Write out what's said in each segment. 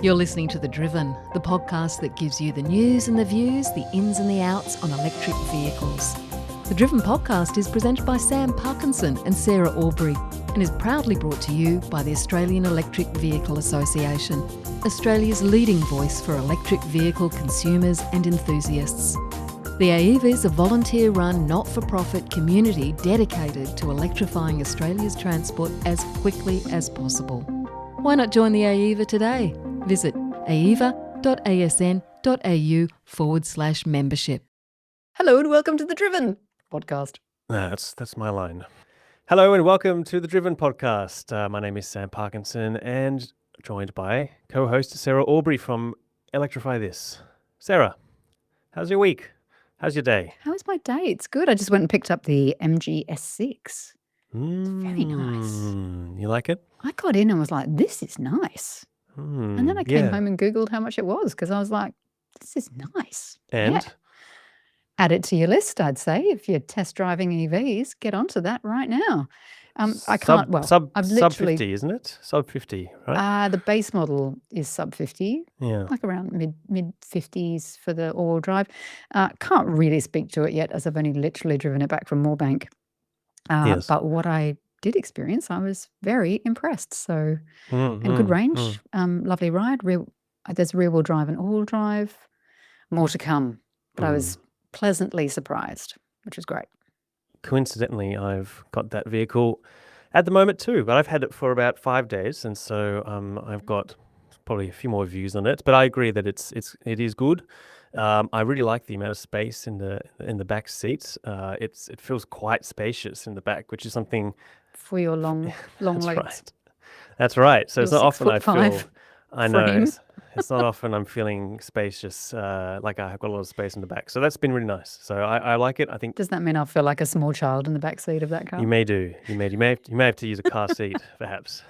You're listening to The Driven, the podcast that gives you the news and the views, the ins and the outs on electric vehicles. The Driven podcast is presented by Sam Parkinson and Sarah Aubrey and is proudly brought to you by the Australian Electric Vehicle Association, Australia's leading voice for electric vehicle consumers and enthusiasts. The AEVA is a volunteer-run, not-for-profit community dedicated to electrifying Australia's transport as quickly as possible. Why not join the AEVA today? Visit aeva.asn.au/membership. Hello and welcome to The Driven podcast. That's my line. Hello and welcome to The Driven podcast. My name is Sam Parkinson and joined by co-host Sarah Aubrey from Electrify This. Sarah, how's your week? How's your day? How is my day? It's good. I just went and picked up the MG S6. It's very nice. You like it? I got in and was like, this is nice. And then I came home and Googled how much it was because I was like, this is nice. And? Yeah. Add it to your list, I'd say. If you're test driving EVs, get onto that right now. I can't, sub 50, isn't it? Sub 50, right? The base model is sub 50, like around mid 50s for the all-wheel drive. Can't really speak to it yet as I've only literally driven it back from Moorebank. Yes. But what I did experience, I was very impressed. So, and good range, lovely ride. There's rear-wheel drive and all-wheel drive. More to come, but I was pleasantly surprised, which was great. Coincidentally, I've got that vehicle at the moment too, but I've had it for about 5 days, and so I've got probably a few more views on it. But I agree that it is good. I really like the amount of space in the back seats. It feels quite spacious in the back, which is something for your long That's legs. right. That's right. So it's not often I feel. I know. frame. It's not often I'm feeling spacious, like I've got a lot of space in the back. So that's been really nice. So I like it. I think Does that mean I feel like a small child in the back seat of that car? you may do. You may have to use a car seat, perhaps,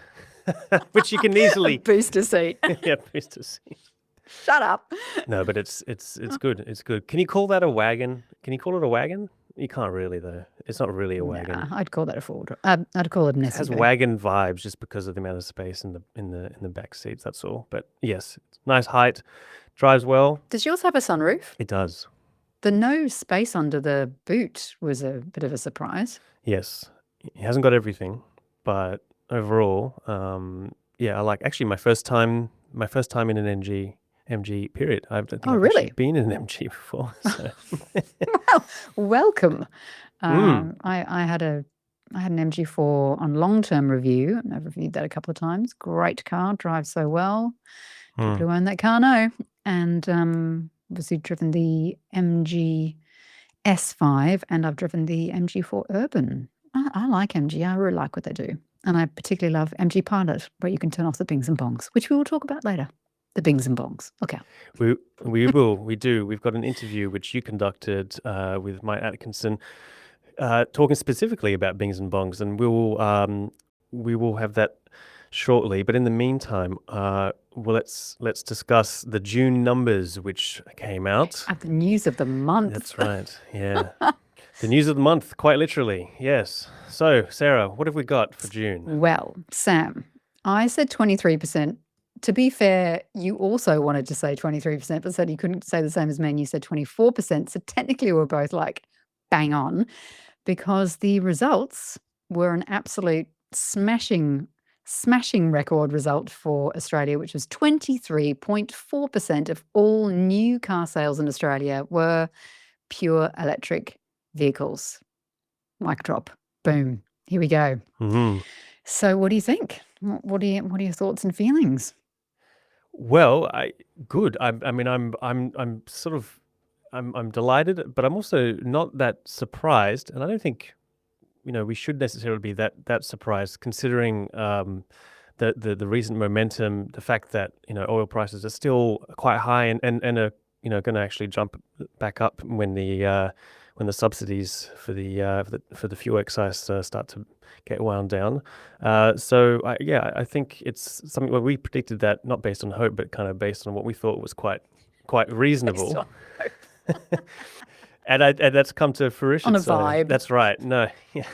which you can easily. Booster seat. Yeah, booster seat. Shut up. No, but it's good. It's good. Can you call that a wagon? Can you call it a wagon? You can't really though. It's not really a wagon. Nah, I'd call that a four-wheel drive. I'd call it an SUV. It has wagon vibes just because of the amount of space in the back seats. That's all. But yes, it's nice height, drives well. Does yours have a sunroof? It does. The no space under the boot was a bit of a surprise. Yes, it hasn't got everything, but overall, I like. Actually, my first time in an MG period. I don't think I've really? actually been in an MG before. So. Well, welcome. I had an MG4 on long-term review, and I've reviewed that a couple of times. Great car, drives so well. People who own that car know. And obviously driven the MG S5, and I've driven the MG4 Urban. I like MG. I really like what they do. And I particularly love MG Pilot, where you can turn off the bings and bongs, which we will talk about later. The bings and bongs. Okay. We will. We do. We've got an interview which you conducted with Mike Atkinson, talking specifically about bings and bongs, and we will have that shortly. But in the meantime, let's discuss the June numbers which came out. At the news of the month. That's right. Yeah. The news of the month, quite literally. Yes. So, Sarah, what have we got for June? Well, Sam, I said 23%. To be fair, you also wanted to say 23%, but said you couldn't say the same as me, and you said 24%. So technically we're both like bang on, because the results were an absolute smashing record result for Australia, which was 23.4% of all new car sales in Australia were pure electric vehicles. Mic drop. Boom. Here we go. Mm-hmm. So what do you think? What are your thoughts and feelings? Well, good. I'm delighted, but I'm also not that surprised, and I don't think, we should necessarily be that surprised, considering the recent momentum, the fact that oil prices are still quite high and are going to actually jump back up when the subsidies for the fuel excise start to get wound down. So I think it's something where we predicted that, not based on hope, but kind of based on what we thought was quite reasonable. And that's come to fruition. On a vibe. That's right. No, yeah.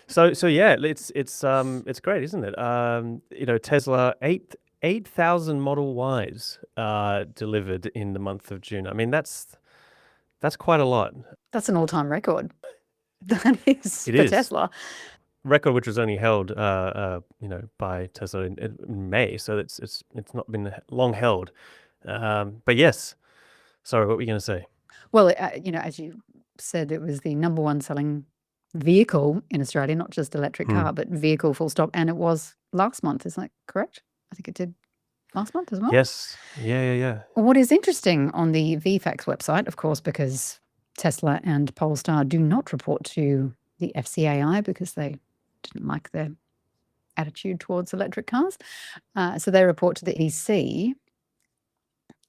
So yeah, it's great, isn't it? Tesla 8,000 Model Ys delivered in the month of June. I mean, that's quite a lot. That's an all-time record. That is It for is. Tesla. Record which was only held, by Tesla in May, so it's not been long held. But yes, sorry, what were you going to say? Well, as you said, it was the number one selling vehicle in Australia, not just electric car, but vehicle full stop. And it was last month. Is that correct? I think it did last month as well. Yes. Yeah. What is interesting on the VFACTS website, of course, because Tesla and Polestar do not report to the FCAI because they didn't like their attitude towards electric cars. So they report to the EC.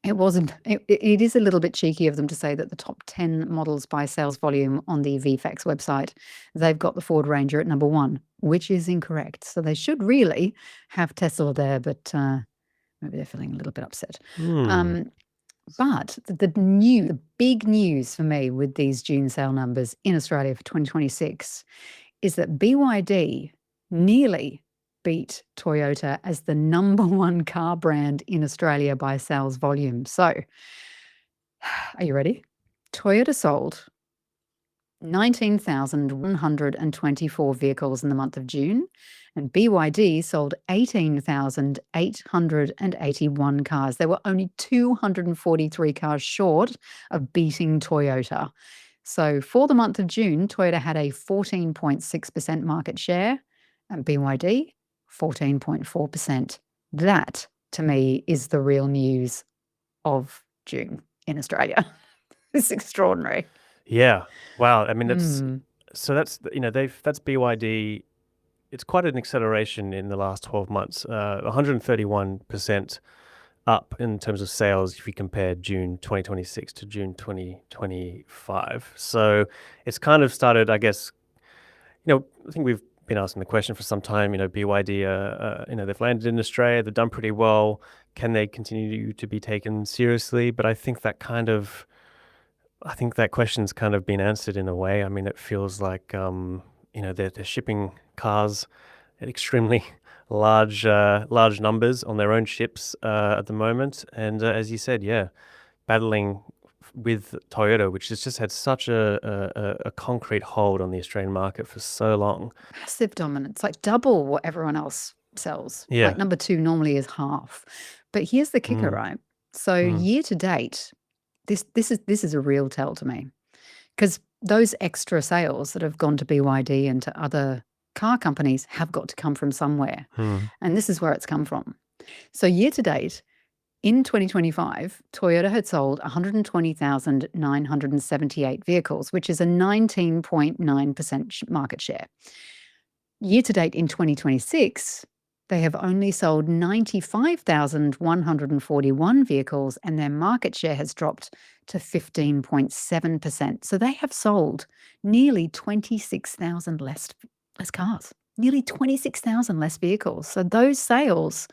It is a little bit cheeky of them to say that the top 10 models by sales volume on the VFACTS website, they've got the Ford Ranger at number 1, which is incorrect. So they should really have Tesla there, but maybe they're feeling a little bit upset. But the big news for me with these June sale numbers in Australia for 2026 is that BYD nearly beat Toyota as the number 1 car brand in Australia by sales volume. So, are you ready? Toyota sold 19,124 vehicles in the month of June, and BYD sold 18,881 cars. They were only 243 cars short of beating Toyota. So for the month of June, Toyota had a 14.6% market share and BYD 14.4%. That, to me, is the real news of June in Australia. It's extraordinary. Yeah. Wow. I mean, that's BYD. It's quite an acceleration in the last 12 months. 131% up in terms of sales if you compare June 2026 to June 2025. So it's kind of started, I guess, I think we've been asking the question for some time, BYD, they've landed in Australia, they've done pretty well. Can they continue to be taken seriously? But I think that question's kind of been answered in a way. I mean, it feels like, they're shipping cars at extremely large numbers on their own ships at the moment. And as you said, battling with Toyota, which has just had such a concrete hold on the Australian market for so long. Massive dominance, like double what everyone else sells. Yeah. Like number 2 normally is half. But here's the kicker, right? So year to date, this is a real tell to me, because those extra sales that have gone to BYD and to other car companies have got to come from somewhere. And this is where it's come from. So year to date, in 2025, Toyota had sold 120,978 vehicles, which is a 19.9% market share. Year to date in 2026, they have only sold 95,141 vehicles, and their market share has dropped to 15.7%. So they have sold nearly 26,000 less cars, nearly 26,000 less vehicles. So those sales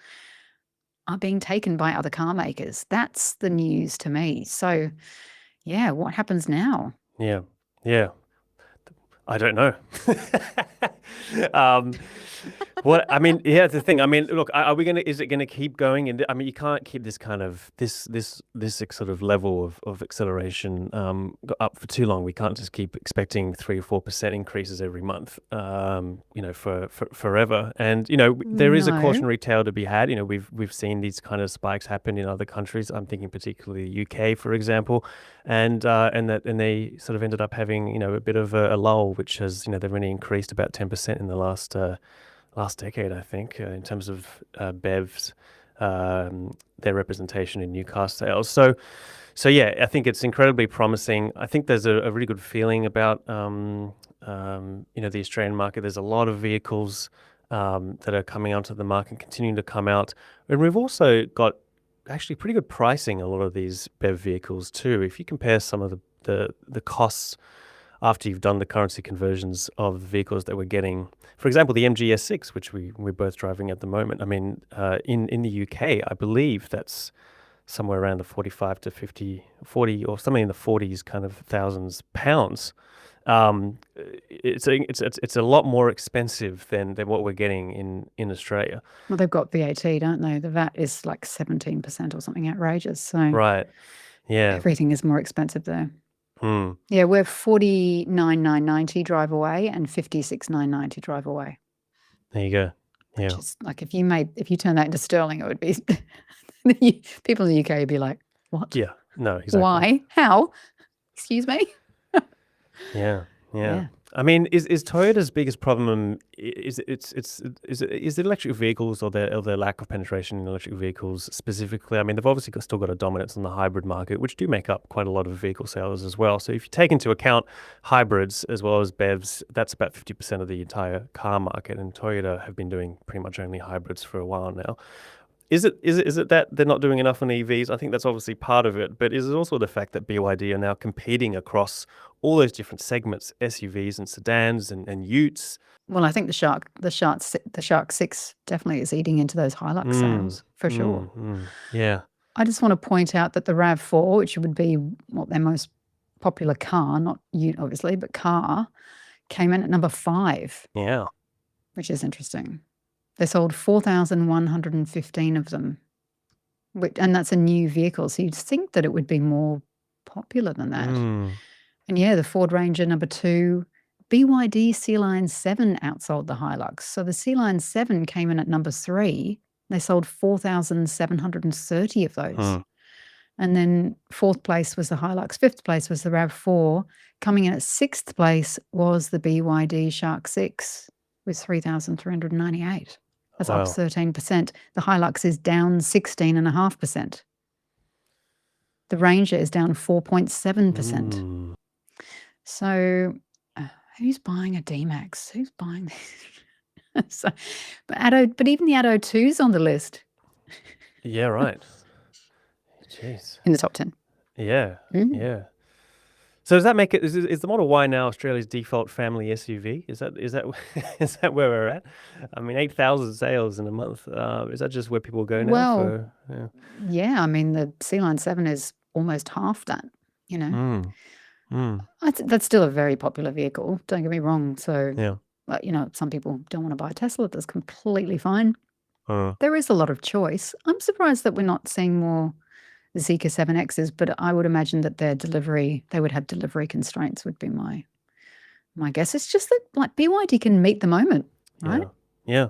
are being taken by other car makers. That's the news to me. So, what happens now? Yeah. I don't know. The thing. I mean, look, is it gonna keep going? And I mean, you can't keep this kind of this sort of level of acceleration up for too long. We can't just keep expecting 3 or 4% increases every month, for forever. And there is a cautionary tale to be had. We've seen these kind of spikes happen in other countries. I'm thinking particularly the UK, for example, and they sort of ended up having a bit of a lull, which has they've only increased about 10% in the last decade, I think, in terms of BEVs, their representation in new car sales. So I think it's incredibly promising. I think there's a really good feeling about the Australian market. There's a lot of vehicles that are coming onto the market and continuing to come out, and we've also got actually pretty good pricing a lot of these BEV vehicles too. If you compare some of the costs after you've done the currency conversions of the vehicles that we're getting. For example, the MG S6, which we're both driving at the moment. I mean, in the UK, I believe that's somewhere around the 45 to 50, 40 or something in the 40s kind of thousands pounds. it's a lot more expensive than what we're getting in Australia. Well, they've got VAT, don't they? The VAT is like 17% or something outrageous. So Right. Yeah. everything is more expensive there. Hmm. Yeah, we're 49,990 drive away and 56,990 drive away. There you go. Which Yeah. is like if you turn that into sterling, it would be people in the UK would be like, what? Yeah. No, exactly. Why? How? Excuse me? Yeah. Yeah. Yeah. I mean, is Toyota's biggest problem is it electric vehicles or the lack of penetration in electric vehicles specifically? I mean, they've obviously still got a dominance in the hybrid market, which do make up quite a lot of vehicle sales as well. So if you take into account hybrids as well as BEVs, that's about 50% of the entire car market. And Toyota have been doing pretty much only hybrids for a while now. Is it that they're not doing enough on EVs? I think that's obviously part of it, but is it also the fact that BYD are now competing across all those different segments, SUVs and sedans and utes? Well, I think the Shark 6 definitely is eating into those Hilux sales for sure. Yeah. I just want to point out that the RAV4, which would be their most popular car, not ute obviously, but car, came in at number 5. Yeah. Which is interesting. They sold 4,115 of them, and that's a new vehicle. So you'd think that it would be more popular than that. And yeah, the Ford Ranger number 2, BYD Sea-Line 7 outsold the Hilux. So the Sea-Line 7 came in at number 3. They sold 4,730 of those. And then 4th place was the Hilux. 5th place was the RAV4. Coming in at 6th place was the BYD Shark 6 with 3,398. That's up 13%. The Hilux is down 16.5%. The Ranger is down 4.7%. So who's buying a D-Max? Who's buying this? But even the Atto 2's on the list. Yeah, right. Jeez. In the top 10. Yeah. Yeah. So does that make it? Is the Model Y now Australia's default family SUV? Is that is that where we're at? I mean, 8,000 sales in a month. Is that just where people go now? Well, yeah. I mean, the Sea-Line 7 is almost half that. You know, that's still a very popular vehicle. Don't get me wrong. So, yeah. But some people don't want to buy a Tesla. That's completely fine. There is a lot of choice. I'm surprised that we're not seeing more Zeekr 7Xs, but I would imagine that they would have delivery constraints would be my guess. It's just that like BYD can meet the moment, right? Yeah.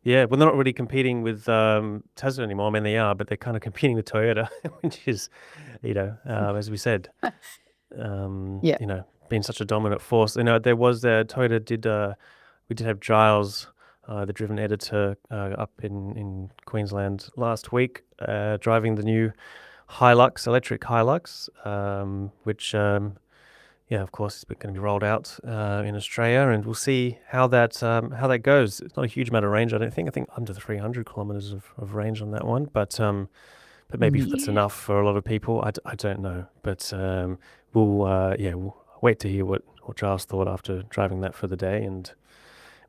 Well, they're not really competing with Tesla anymore. I mean, they are, but they're kind of competing with Toyota, which is, as we said, being such a dominant force. There was Toyota did we did have Giles, the driven editor, up in Queensland last week, driving the new electric Hilux, which, of course, is going to be rolled out in Australia, and we'll see how that goes. It's not a huge amount of range, I don't think. I think under 300 kilometers of range on that one, but maybe that's enough for a lot of people. I don't know, but we'll wait to hear what Giles thought after driving that for the day, and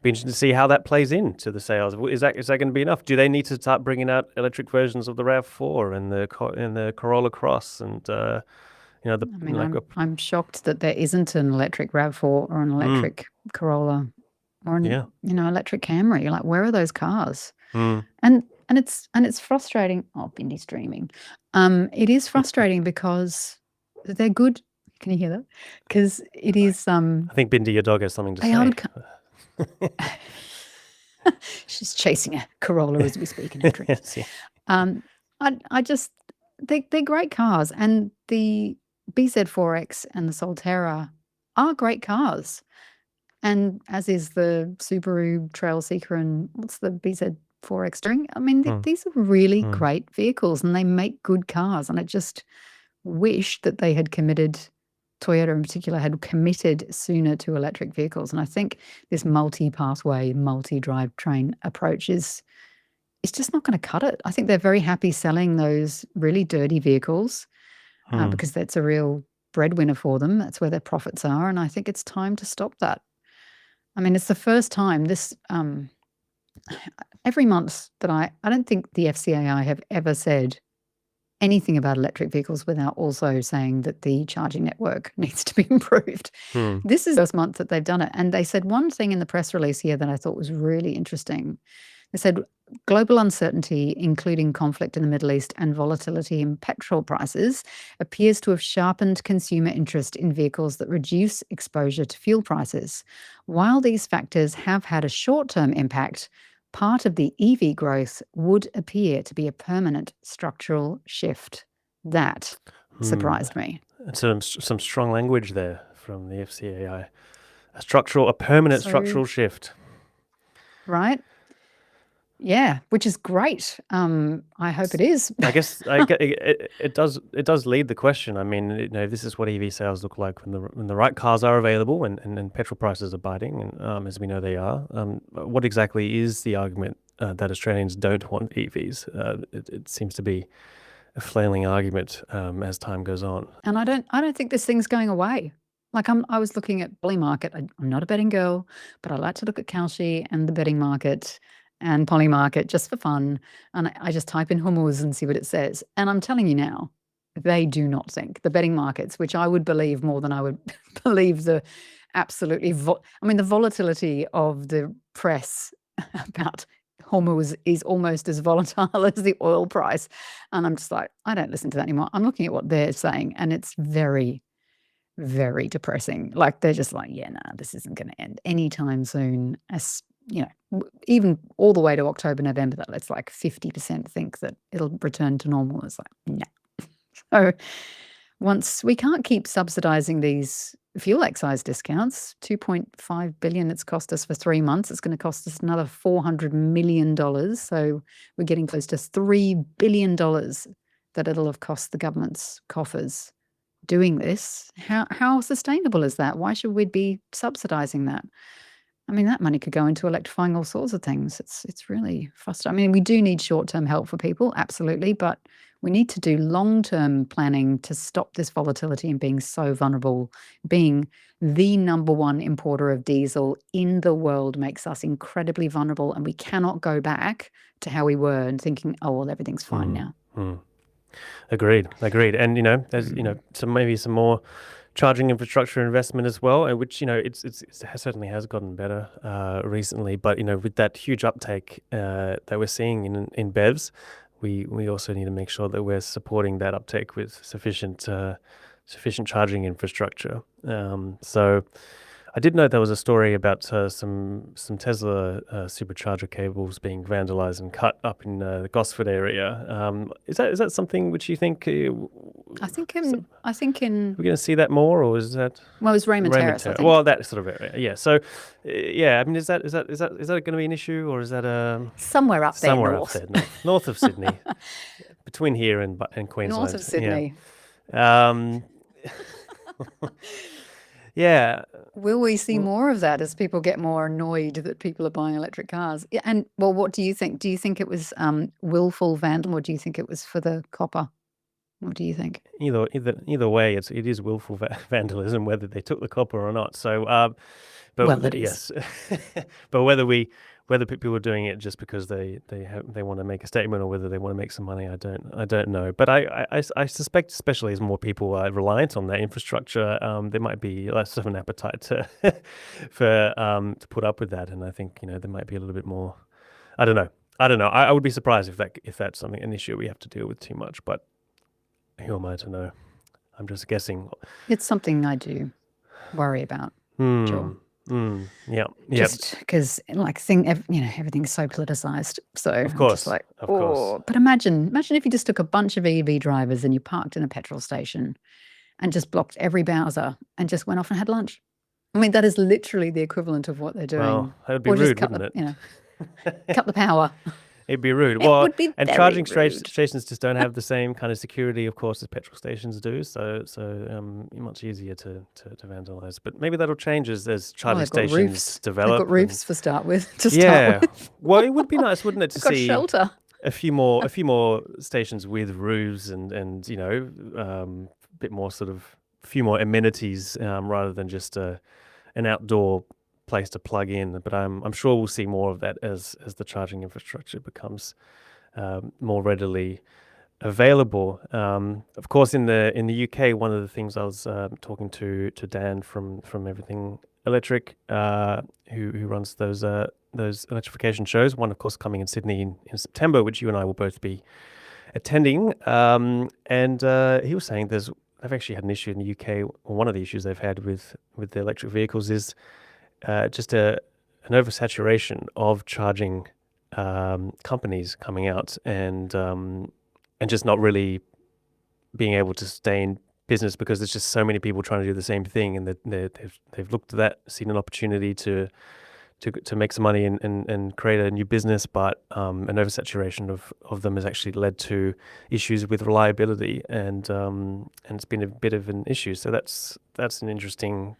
be interested to see how that plays into the sales. Is that going to be enough? Do they need to start bringing out electric versions of the RAV4 and the Corolla Cross and I'm shocked that there isn't an electric RAV4 or an electric Corolla or an electric Camry. Like, where are those cars? And it's frustrating. Oh, Bindy's dreaming. It is frustrating because they're good. Can you hear that? Because it is. I think Bindy, your dog, has something to say. She's chasing a Corolla as we speak in her dreams. They're great cars, and the BZ4X and the Solterra are great cars, and as is the Subaru Trailseeker and what's the BZ4X doing? I mean, these are really great vehicles, and they make good cars, and I just wish that they had committed. Toyota in particular had committed sooner to electric vehicles. And I think this multi-pathway, multi-drivetrain approach is just not going to cut it. I think they're very happy selling those really dirty vehicles because that's a real breadwinner for them. That's where their profits are. And I think it's time to stop that. I mean, it's the first time this every month that I don't think the FCAI have ever said anything about electric vehicles without also saying that the charging network needs to be improved. This is the first month that they've done it. And they said one thing in the press release here that I thought was really interesting. They said global uncertainty, including conflict in the Middle East and volatility in petrol prices, appears to have sharpened consumer interest in vehicles that reduce exposure to fuel prices. While these factors have had a short-term impact, part of the EV growth would appear to be a permanent structural shift. That surprised me. Some strong language there from the FCAI. A permanent structural shift. Right? Yeah, which is great. I hope it is. I guess it does lead the question. I mean, this is what EV sales look like when the right cars are available and petrol prices are biting, and as we know they are. What exactly is the argument that Australians don't want EVs? It seems to be a flailing argument as time goes on. And I don't think this thing's going away. Like I was looking at Poly Market. I'm not a betting girl, but I like to look at Kalshi and the betting market and Poly Market just for fun. And I just type in hummus and see what it says. And I'm telling you now, they do not think the betting markets, which I would believe more than I would believe the absolutely, the volatility of the press about hummus is almost as volatile as the oil price. And I'm just like, I don't listen to that anymore. I'm looking at what they're saying, and it's very, very depressing. Like they're just like, yeah, nah, this isn't going to end anytime soon. As even all the way to October, November, that it's like 50% think that it'll return to normal. It's like, no. So once we can't keep subsidizing these fuel excise discounts, $2.5 billion it's cost us for 3 months. It's going to cost us another $400 million. So we're getting close to $3 billion that it'll have cost the government's coffers doing this. How sustainable is that? Why should we be subsidizing that? I mean, that money could go into electrifying all sorts of things. It's really frustrating. I mean, we do need short-term help for people, absolutely, but we need to do long-term planning to stop this volatility and being so vulnerable. Being the number one importer of diesel in the world makes us incredibly vulnerable, and we cannot go back to how we were and thinking, oh, well, everything's fine now. Agreed. And there's some more charging infrastructure investment as well, and which it certainly has gotten better recently. But with that huge uptake that we're seeing in BEVs, we also need to make sure that we're supporting that uptake with sufficient charging infrastructure. So I did note there was a story about some Tesla supercharger cables being vandalized and cut up in the Gosford area. Is that something which you think? I think in We're going to see that more, or is that? Well, it was Raymond Terrace, I think. Well, that sort of area, yeah. So, I mean, is that going to be an issue, or is that somewhere up there somewhere north? Up there, north of Sydney, between here and Queensland, North of Sydney. Yeah. Yeah. Will we see more of that as people get more annoyed that people are buying electric cars? Yeah, and well, what do you think? Do you think it was willful vandalism, or do you think it was for the copper? What do you think? Either way, it is willful vandalism, whether they took the copper or not. So, but well, it is. Yes, but whether people are doing it just because they want to make a statement, or whether they want to make some money, I don't know. But I suspect, especially as more people are reliant on that infrastructure, there might be less of an appetite to to put up with that. And I think there might be a little bit more. I don't know. I would be surprised if that's an issue we have to deal with too much. But who am I to know? I'm just guessing. It's something I do worry about. Sure. Yeah. Just because, everything's so politicized. So of course, of course. But imagine if you just took a bunch of EV drivers and you parked in a petrol station and just blocked every Bowser and just went off and had lunch. I mean, that is literally the equivalent of what they're doing. Well, that would be rude, wouldn't it? Cut the power. It'd be rude. It would be and very charging rude. stations just don't have the same kind of security, of course, as petrol stations do. So much easier to vandalize. But maybe that'll change as charging stations develop. They've got roofs for start with. Well, it would be nice, wouldn't it, to see shelter. a few more stations with roofs and bit more sort of few more amenities rather than just an outdoor place to plug in. But I'm sure we'll see more of that as the charging infrastructure becomes more readily available. Of course, in the UK, one of the things I was talking to Dan from Everything Electric, who runs those electrification shows. One, of course, coming in Sydney in September, which you and I will both be attending. And he was saying they've actually had an issue in the UK. Or one of the issues they've had with the electric vehicles is just an oversaturation of charging companies coming out and just not really being able to stay in business because there's just so many people trying to do the same thing, and they've looked at that, seen an opportunity to make some money and create a new business, but an oversaturation of them has actually led to issues with reliability, and it's been a bit of an issue. So that's an interesting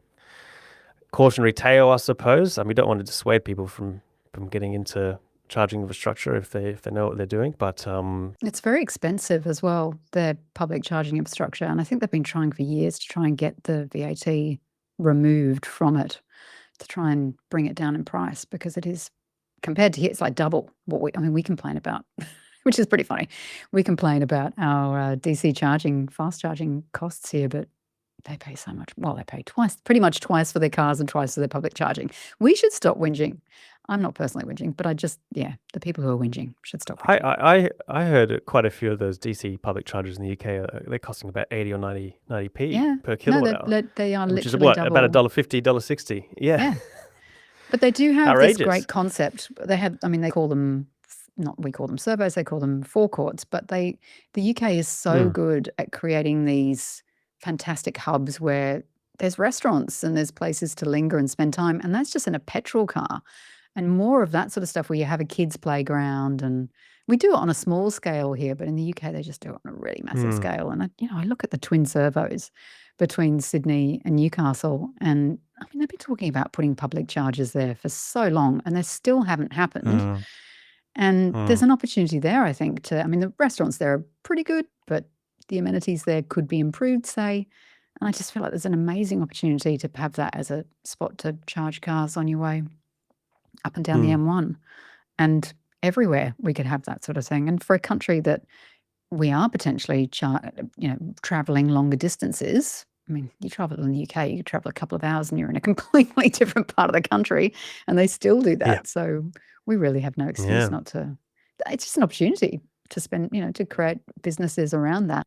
cautionary tale, I suppose. I mean, we don't want to dissuade people from getting into charging infrastructure if they know what they're doing, but It's very expensive as well, their public charging infrastructure, and I think they've been trying for years to try and get the VAT removed from it, to try and bring it down in price, because it is, compared to here, it's like double what we complain about, which is pretty funny. We complain about our DC charging, fast charging costs here, but they pay so much. Well, they pay pretty much twice for their cars and twice for their public charging. We should stop whinging. I'm not personally whinging, but the people who are whinging should stop whinging. I heard quite a few of those DC public chargers in the UK. They're costing about 80 or 90p Yeah. per kilowatt hour, They are which is literally what, double. about $1.50, $1.60. Yeah. Yeah. But they do have this Outrageous. great concept. They have, they call them, we call them servos, they call them forecourts, but the UK is so good at creating these fantastic hubs where there's restaurants and there's places to linger and spend time, and that's just in a petrol car. And more of that sort of stuff where you have a kids' playground, and we do it on a small scale here, but in the UK they just do it on a really massive scale. And I look at the twin servos between Sydney and Newcastle, and they've been talking about putting public chargers there for so long, and they still haven't happened. And there's an opportunity there, I think, the restaurants there are pretty good, but the amenities there could be improved, say. And I just feel like there's an amazing opportunity to have that as a spot to charge cars on your way up and down the M1. And everywhere we could have that sort of thing. And for a country that we are potentially traveling longer distances. You travel in the UK, you could travel a couple of hours and you're in a completely different part of the country, and they still do that. Yeah. So we really have no excuse not to. It's just an opportunity to spend, to create businesses around that.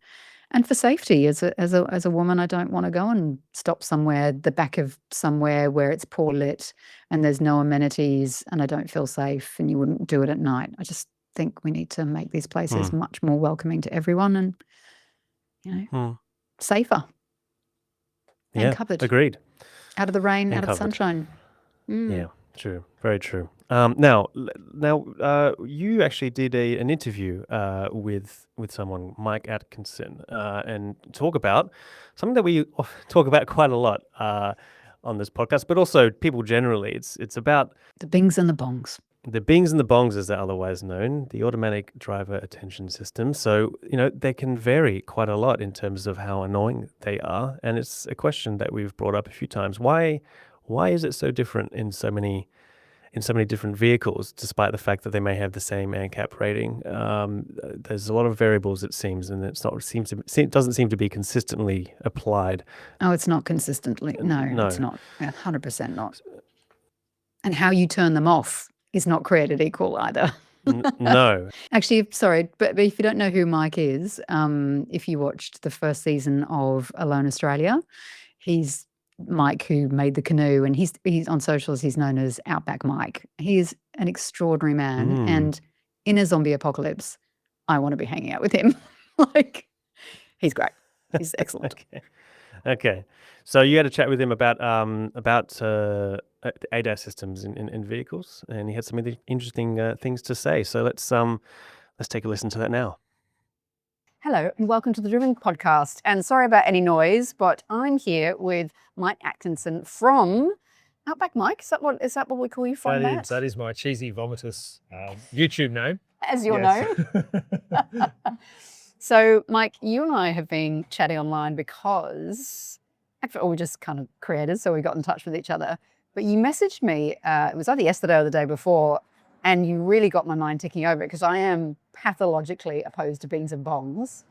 And for safety, as a woman, I don't want to go and stop somewhere, the back of somewhere where it's poor lit and there's no amenities, and I don't feel safe, and you wouldn't do it at night. I just think we need to make these places much more welcoming to everyone, and safer and covered. Agreed. Out of the rain, And out of the covered. sunshine. Yeah, true. Very true. Now, you actually did an interview with someone, Mike Atkinson, and talk about something that we talk about quite a lot on this podcast, but also people generally. It's about The bings and the bongs. the bings and the bongs, as they're otherwise known, the automatic driver attention system. So, they can vary quite a lot in terms of how annoying they are. And it's a question that we've brought up a few times. Why is it so different in so many different vehicles, despite the fact that they may have the same ANCAP rating? There's a lot of variables, it seems, and it doesn't seem to be consistently applied. Oh, it's not consistently. No, it's not. 100% not. And how you turn them off is not created equal either. No. Actually, sorry, but if you don't know who Mike is, if you watched the first season of Alone Australia, he's Mike who made the canoe, and he's on socials, he's known as Outback Mike. He is an extraordinary man, and in a zombie apocalypse, I want to be hanging out with him. He's great. He's excellent. Okay. So you had a chat with him about ADAS systems in vehicles, and he had some interesting things to say. So let's take a listen to that now. Hello and welcome to the Driven Podcast. And sorry about any noise, but I'm here with Mike Atkinson from Outback Mike. Is that what we call you from? That is my cheesy vomitous YouTube name. As you'll know. So, Mike, you and I have been chatting online because we're just kind of creators, so we got in touch with each other. But you messaged me, it was either yesterday or the day before, and you really got my mind ticking over because I am pathologically opposed to bings and bongs.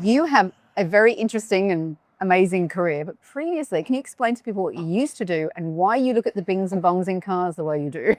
You have a very interesting and amazing career, but previously, can you explain to people what you used to do and why you look at the bings and bongs in cars the way you do?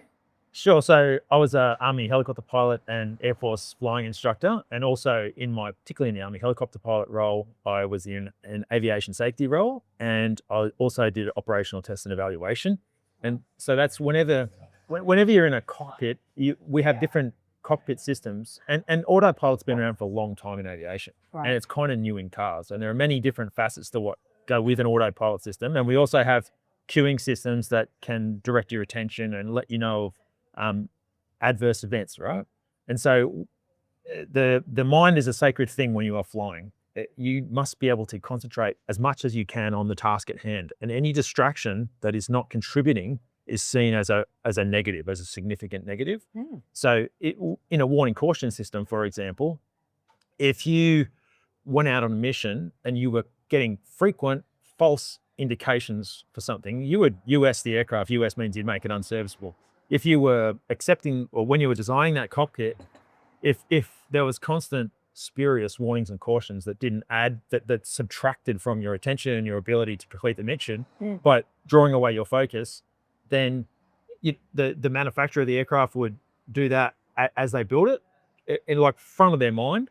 Sure. So I was an Army helicopter pilot and Air Force flying instructor. And also particularly in the Army helicopter pilot role, I was in an aviation safety role. And I also did operational test and evaluation. And so that's whenever you're in a cockpit, we have different cockpit systems. And autopilot's been around for a long time in aviation. Right. And it's kind of new in cars. And there are many different facets to what go with an autopilot system. And we also have queuing systems that can direct your attention and let you know of adverse events, right? And so the mind is a sacred thing when you are flying. You must be able to concentrate as much as you can on the task at hand. And any distraction that is not contributing is seen as a negative, as a significant negative. So in a warning caution system, for example, if you went out on a mission and you were getting frequent false indications for something, you would US the aircraft. US means you'd make it unserviceable. If you were accepting, or when you were designing that cockpit, if there was constant spurious warnings and cautions that didn't add, that subtracted from your attention and your ability to complete the mission, but drawing away your focus, then the manufacturer of the aircraft would do that as they build it in like front of their mind.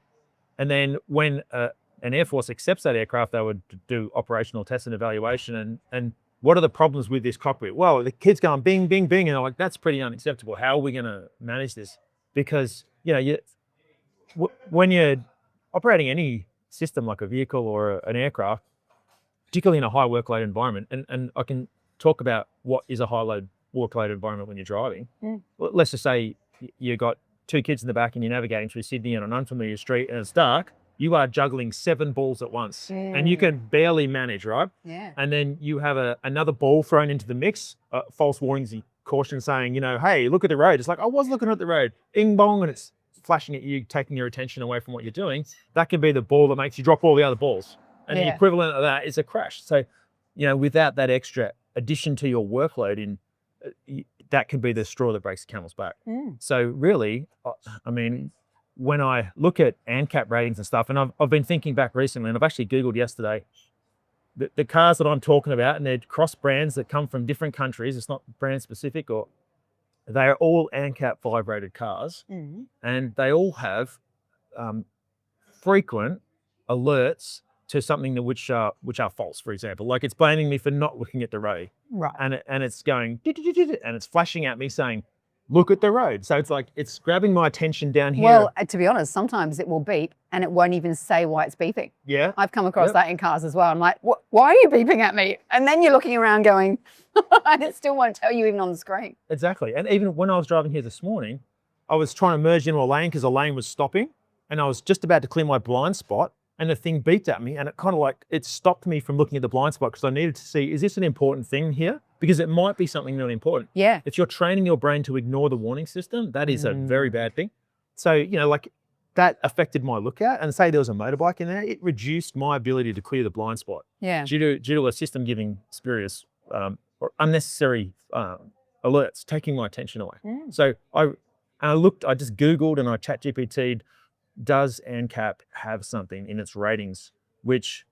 And then when an Air Force accepts that aircraft, they would do operational tests and evaluation. And what are the problems with this cockpit? Well, the kid's going bing, bing, bing. And I'm like, that's pretty unacceptable. How are we going to manage this? Because, when you're operating any system like a vehicle or an aircraft, particularly in a high workload environment, and I can talk about what is a high workload environment when you're driving. Let's just say you got two kids in the back and you're navigating through Sydney on an unfamiliar street and it's dark. You are juggling 7 balls at once and you can barely manage, right? Yeah. And then you have another ball thrown into the mix, false warnings and caution saying, hey, look at the road. It's like, I was looking at the road, bing bong, and it's flashing at you, taking your attention away from what you're doing. That can be the ball that makes you drop all the other balls. And the equivalent of that is a crash. So, without that extra addition to your workload, that can be the straw that breaks the camel's back. So really, I mean, when I look at ANCAP ratings and stuff, and I've been thinking back recently, and I've actually Googled yesterday, the cars that I'm talking about, and they're cross brands that come from different countries, it's not brand specific, or they are all ANCAP 5 rated cars, and they all have frequent alerts to something which are false. For example, like it's blaming me for not looking at the road, Right. and it's going and it's flashing at me saying, look at the road. So it's like it's grabbing my attention down here. Well, to be honest, sometimes it will beep and it won't even say why it's beeping. Yeah, I've come across that in cars as well. I'm like, why are you beeping at me? And then you're looking around going, and it still won't tell you even on the screen. Exactly. And even when I was driving here this morning, I was trying to merge into a lane because a lane was stopping, and I was just about to clear my blind spot, and the thing beeped at me, and it kind of like, it stopped me from looking at the blind spot because I needed to see, is this an important thing here? Because it might be something really important. Yeah. If you're training your brain to ignore the warning system, that is a very bad thing. So, like that affected my lookout, and say there was a motorbike in there, it reduced my ability to clear the blind spot. Yeah. Due to a system giving spurious or unnecessary alerts, taking my attention away. So I just Googled and I ChatGPT'd, does ANCAP have something in its ratings which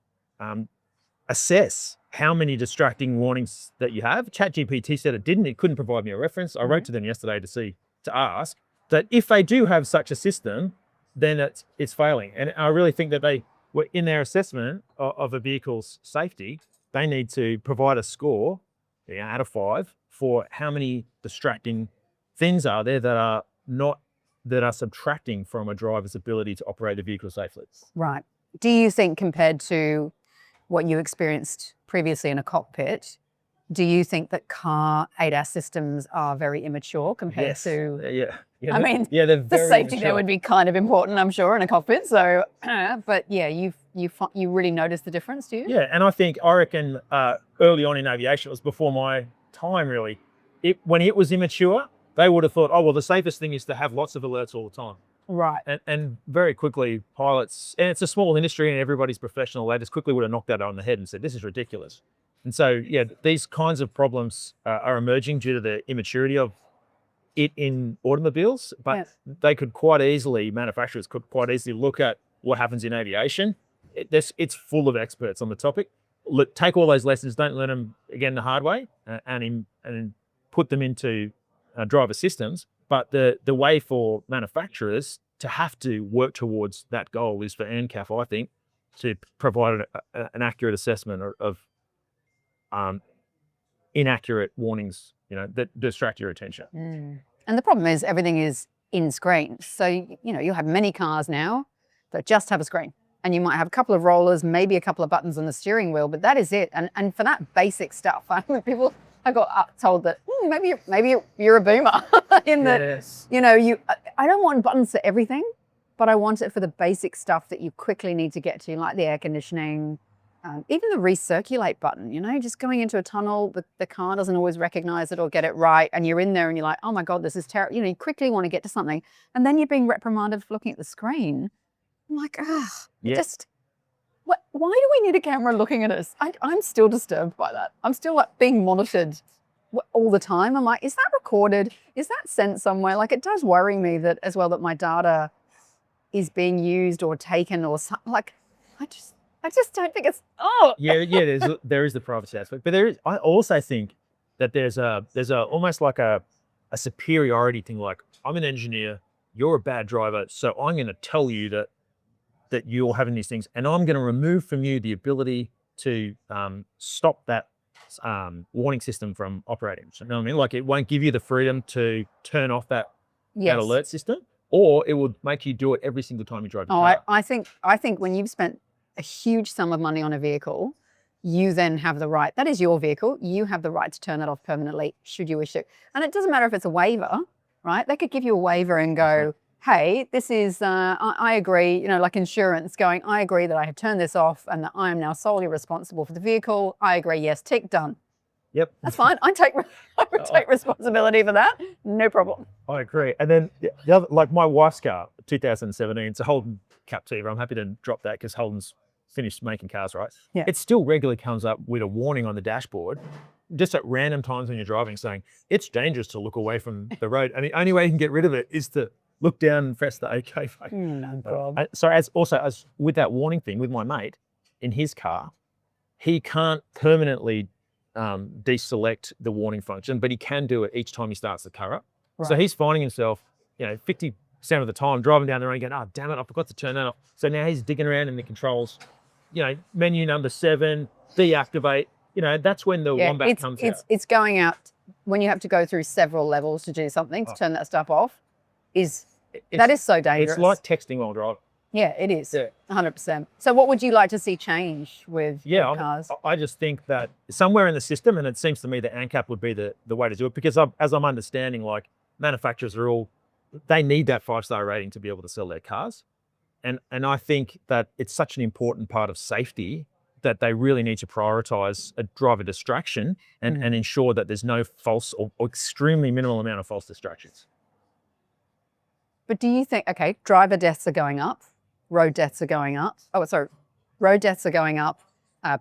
assess how many distracting warnings that you have? ChatGPT said it didn't. It couldn't provide me a reference. I wrote to them yesterday to ask that if they do have such a system, then it's failing. And I really think that they were in their assessment of a vehicle's safety, they need to provide a score out of 5 for how many distracting things are there that are subtracting from a driver's ability to operate the vehicle safely. Right. Do you think, compared to what you experienced previously in a cockpit, do you think that car ADAS systems are very immature compared to? Yeah. I mean, they're the very safety immature. there would be kind of important, I'm sure, in a cockpit. So, but yeah, you really notice the difference, do you? Yeah, and I reckon early on in aviation, it was before my time really. When it was immature, they would have thought, oh, well, the safest thing is to have lots of alerts all the time. Right. And very quickly, pilots, and it's a small industry and everybody's professional, they just quickly would have knocked that on the head and said, this is ridiculous. And so, yeah, these kinds of problems are emerging due to the immaturity of it in automobiles, but Yes. manufacturers could quite easily look at what happens in aviation. It's full of experts on the topic. Take all those lessons, don't learn them again the hard way, and put them into driver systems. But the way for manufacturers to have to work towards that goal is for ANCAP, I think, to provide an accurate assessment of inaccurate warnings, that distract your attention. And the problem is everything is in screen. So, you'll have many cars now that just have a screen. And you might have a couple of rollers, maybe a couple of buttons on the steering wheel, but that is it. And for that basic stuff, I got told that maybe you're a boomer in that, Yes. I don't want buttons for everything, but I want it for the basic stuff that you quickly need to get to, like the air conditioning, even the recirculate button, just going into a tunnel, the car doesn't always recognize it or get it right. And you're in there and you're like, oh my God, this is terrible. You quickly want to get to something. And then you're being reprimanded for looking at the screen. I'm like, Yeah. why do we need a camera looking at us? I'm still disturbed by that. I'm still being monitored all the time. I'm like, is that recorded? Is that sent somewhere? Like, it does worry me that as well that my data is being used or taken or something. Like, I just don't think it's, Yeah. There is the privacy aspect, but I also think that there's almost like a superiority thing. Like, I'm an engineer, you're a bad driver, so I'm going to tell you that you're having these things, and I'm going to remove from you the ability to stop that warning system from operating. So, you know what I mean? Like, it won't give you the freedom to turn off that alert system, or it would make you do it every single time you drive your car. I think when you've spent a huge sum of money on a vehicle, you then have the right, that is your vehicle, you have the right to turn that off permanently should you wish to. And it doesn't matter if it's a waiver, right? They could give you a waiver and go, hey, this is, I agree, like insurance going, I agree that I have turned this off and that I am now solely responsible for the vehicle. I agree, yes, tick, done. Yep. That's fine. I would take responsibility for that. No problem. I agree. And then the other, like my wife's car, 2017, it's a Holden Captiva. I'm happy to drop that because Holden's finished making cars, right? Yeah. It still regularly comes up with a warning on the dashboard, just at random times when you're driving, saying it's dangerous to look away from the road. And the only way you can get rid of it is to look down and press the OK button. No problem. So as with that warning thing with my mate, in his car, he can't permanently deselect the warning function, but he can do it each time he starts the car up. Right. So he's finding himself, 50% of the time driving down the road and going, oh, damn it, I forgot to turn that off. So now he's digging around in the controls, menu number 7, deactivate. That's when the wombat comes out. It's going out when you have to go through several levels to do something, to turn that stuff off. That is so dangerous. It's like texting while driving. Yeah, it is. Yeah. 100%. So what would you like to see change with cars? I just think that somewhere in the system, and it seems to me that ANCAP would be the way to do it, because as I'm understanding, like, manufacturers they need that 5-star rating to be able to sell their cars. And I think that it's such an important part of safety that they really need to prioritize a driver distraction and ensure that there's no false or extremely minimal amount of false distractions. But do you think, okay, driver deaths are going up, road deaths are going up. Road deaths are going up,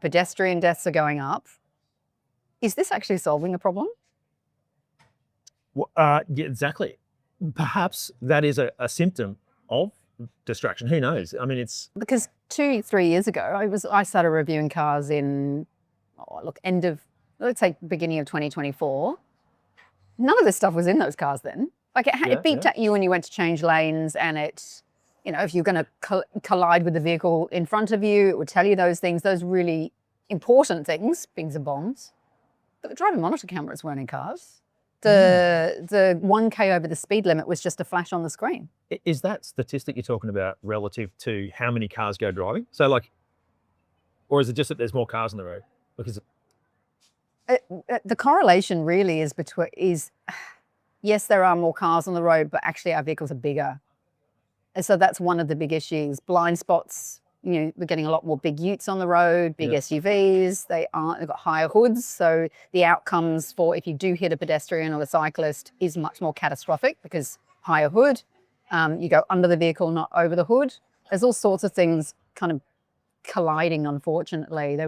pedestrian deaths are going up. Is this actually solving the problem? Well, yeah, exactly. Perhaps that is a symptom of distraction. Who knows? I mean, it's because 2-3 years ago, I started reviewing cars in, let's say beginning of 2024. None of this stuff was in those cars then. Like it beeped at you when you went to change lanes, and it, if you're going to collide with the vehicle in front of you, it would tell you those things, those really important things, bings and bongs. But the driver monitor cameras weren't in cars. The 1K over the speed limit was just a flash on the screen. Is that statistic you're talking about relative to how many cars go driving? So or is it just that there's more cars on the road? Because the correlation really is yes, there are more cars on the road, but actually our vehicles are bigger. And so that's one of the big issues. Blind spots, we're getting a lot more big utes on the road, big SUVs. They've got higher hoods. So the outcomes for if you do hit a pedestrian or a cyclist is much more catastrophic because higher hood, you go under the vehicle, not over the hood. There's all sorts of things kind of colliding, unfortunately.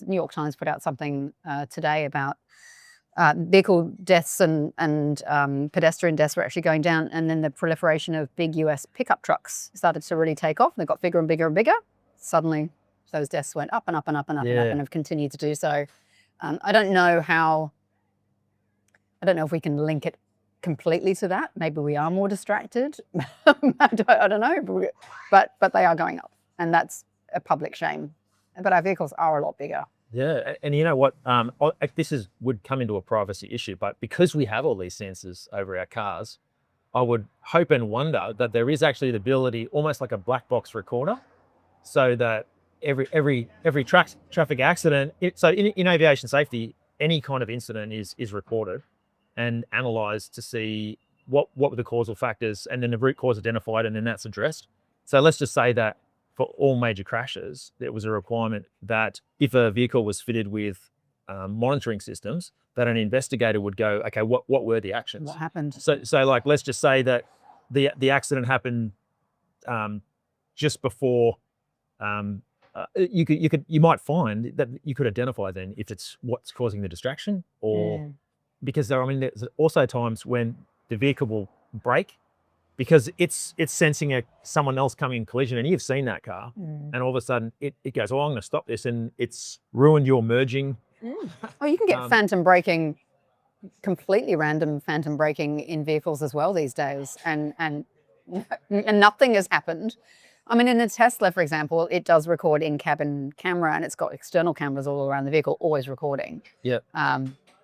New York Times put out something today about vehicle deaths and pedestrian deaths were actually going down, and then the proliferation of big US pickup trucks started to really take off. They got bigger and bigger and bigger. Suddenly, those deaths went up and up and up and up and up, and have continued to do so. I don't know if we can link it completely to that. Maybe we are more distracted. I don't know, but they are going up, and that's a public shame. But our vehicles are a lot bigger. Yeah, and you know what? This would come into a privacy issue, but because we have all these sensors over our cars, I would hope and wonder that there is actually the ability, almost like a black box recorder, so that every traffic accident. In aviation safety, any kind of incident is reported and analysed to see what were the causal factors, and then the root cause identified, and then that's addressed. So let's just say that for all major crashes, there was a requirement that if a vehicle was fitted with monitoring systems, that an investigator would go, okay, what were the actions? What happened? So like, let's just say that the accident happened just before. You might find that you could identify then if it's what's causing the distraction, or because there's also times when the vehicle will brake because it's sensing someone else coming in collision, and you've seen that car, and all of a sudden it goes, oh, I'm going to stop this, and it's ruined your merging. Oh, you can get phantom braking, completely random phantom braking in vehicles as well these days, and nothing has happened. I mean, in a Tesla, for example, it does record in-cabin camera, and it's got external cameras all around the vehicle, always recording. Yeah.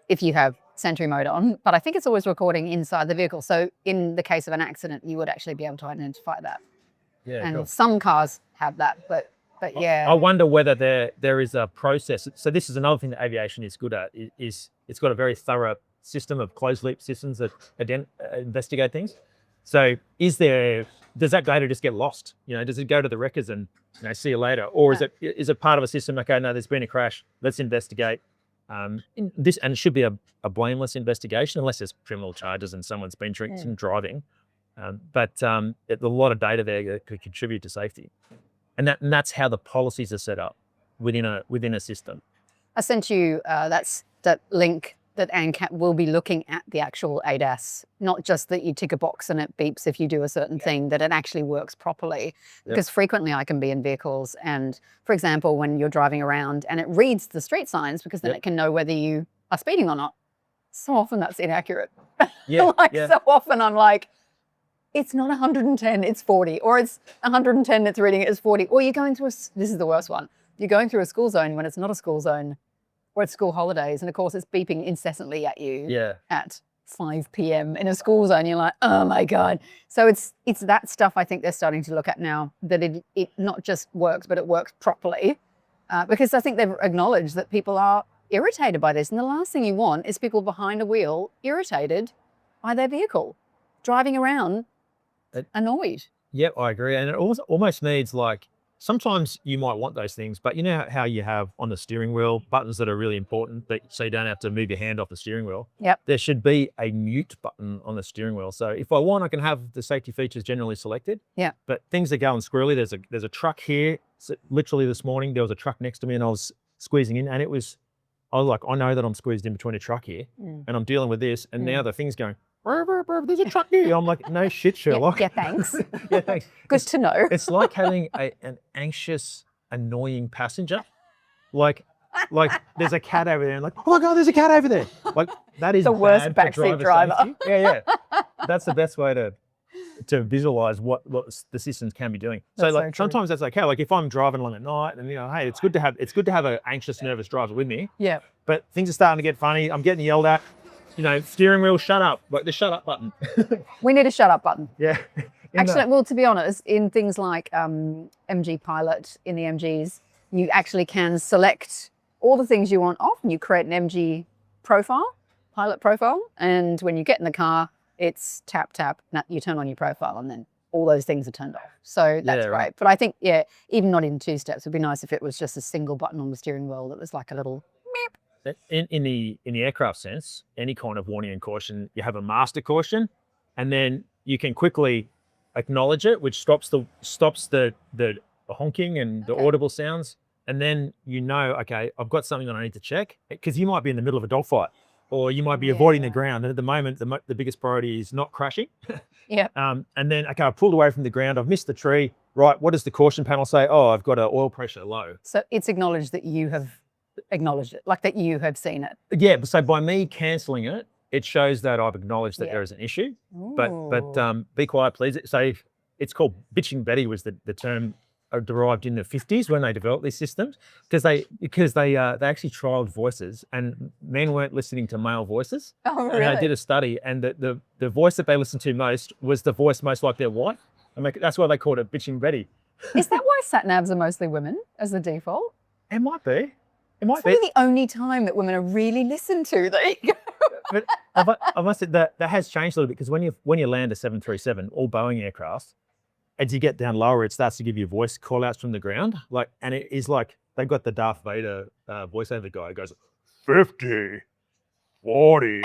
If you have Sentry mode on, but I think it's always recording inside the vehicle. So in the case of an accident, you would actually be able to identify that. Yeah. And cool. some cars have that, but yeah. I wonder whether there is a process. So this is another thing that aviation is good at, is it's got a very thorough system of closed loop systems that investigate things. So does that data just get lost? Does it go to the records and see you later? Or is it part of a system? Okay, no, there's been a crash. Let's investigate. And it should be a blameless investigation unless there's criminal charges and someone's been drinking and driving. But there's a lot of data there that could contribute to safety. And that's how the policies are set up within a system. I sent you that link that ANCAP will be looking at the actual ADAS, not just that you tick a box and it beeps if you do a certain thing, that it actually works properly. Because frequently I can be in vehicles and, for example, when you're driving around and it reads the street signs, because then it can know whether you are speeding or not. So often that's inaccurate. So often I'm like, it's not 110, it's 40, or it's 110, it's reading it as 40. Or you're going through this is the worst one. You're going through a school zone when it's not a school zone, or it's school holidays, and of course it's beeping incessantly at you at 5 p.m. in a school zone. You're like, oh my God. So it's that stuff I think they're starting to look at now, that it not just works, but it works properly. Because I think they've acknowledged that people are irritated by this. And the last thing you want is people behind a wheel irritated by their vehicle, driving around annoyed. Yep, I agree. And it almost needs, like, sometimes you might want those things, but you know how you have on the steering wheel buttons that are really important, so you don't have to move your hand off the steering wheel. Yep. There should be a mute button on the steering wheel. So if I want, I can have the safety features generally selected. Yeah. But things that go on squirrely, there's a truck here. So literally this morning, there was a truck next to me and I was squeezing in, and I was like, I know that I'm squeezed in between a truck here and I'm dealing with this. And now the thing's going, there's a truck here. I'm like, no shit, Sherlock. Yeah, thanks. Yeah, thanks. Good to know. It's like having an anxious, annoying passenger. Like there's a cat over there, and like, oh my God, there's a cat over there. Like, that is the worst bad for backseat driver. Safety. Yeah. That's the best way to visualize what the systems can be doing. So like sometimes that's okay. Like if I'm driving along at night, and hey, it's good to have an anxious, nervous driver with me. Yeah. But things are starting to get funny. I'm getting yelled at. Steering wheel, shut up. Like the shut up button. We need a shut up button. Yeah. Actually, well, to be honest, in things like MG Pilot, in the MGs, you actually can select all the things you want off, and you create an MG profile, pilot profile. And when you get in the car, it's tap, tap, you turn on your profile, and then all those things are turned off. So that's great. But I think, even not in 2 steps, it'd be nice if it was just a single button on the steering wheel that was like a little meep. In the aircraft sense, any kind of warning and caution, you have a master caution, and then you can quickly acknowledge it, which stops the honking and the audible sounds. And then okay, I've got something that I need to check, because you might be in the middle of a dogfight or you might be avoiding the ground. And at the moment, the biggest priority is not crashing. Yeah. And then, okay, I pulled away from the ground. I've missed the tree. Right, what does the caution panel say? Oh, I've got an oil pressure low. So it's acknowledged that you have acknowledged it, like that you have seen it. Yeah, so by me cancelling it, it shows that I've acknowledged that Yeah. there is an issue. Ooh. But be quiet, please. So it's called bitching Betty was the term derived in the 50s when they developed these systems, because they actually trialed voices, and men weren't listening to male voices. Oh, And they did a study, and the voice that they listened to most was the voice most like their wife. That's why they called it bitching Betty. Is that why sat navs are mostly women as the default? It might be. It might It's be. probably the only time that women are really listened to. There you go. But I must say that has changed a little bit, because when you land a 737, all Boeing aircraft, as you get down lower, it starts to give you voice call outs from the ground. And it is like they've got the Darth Vader voiceover guy who goes 50, 40,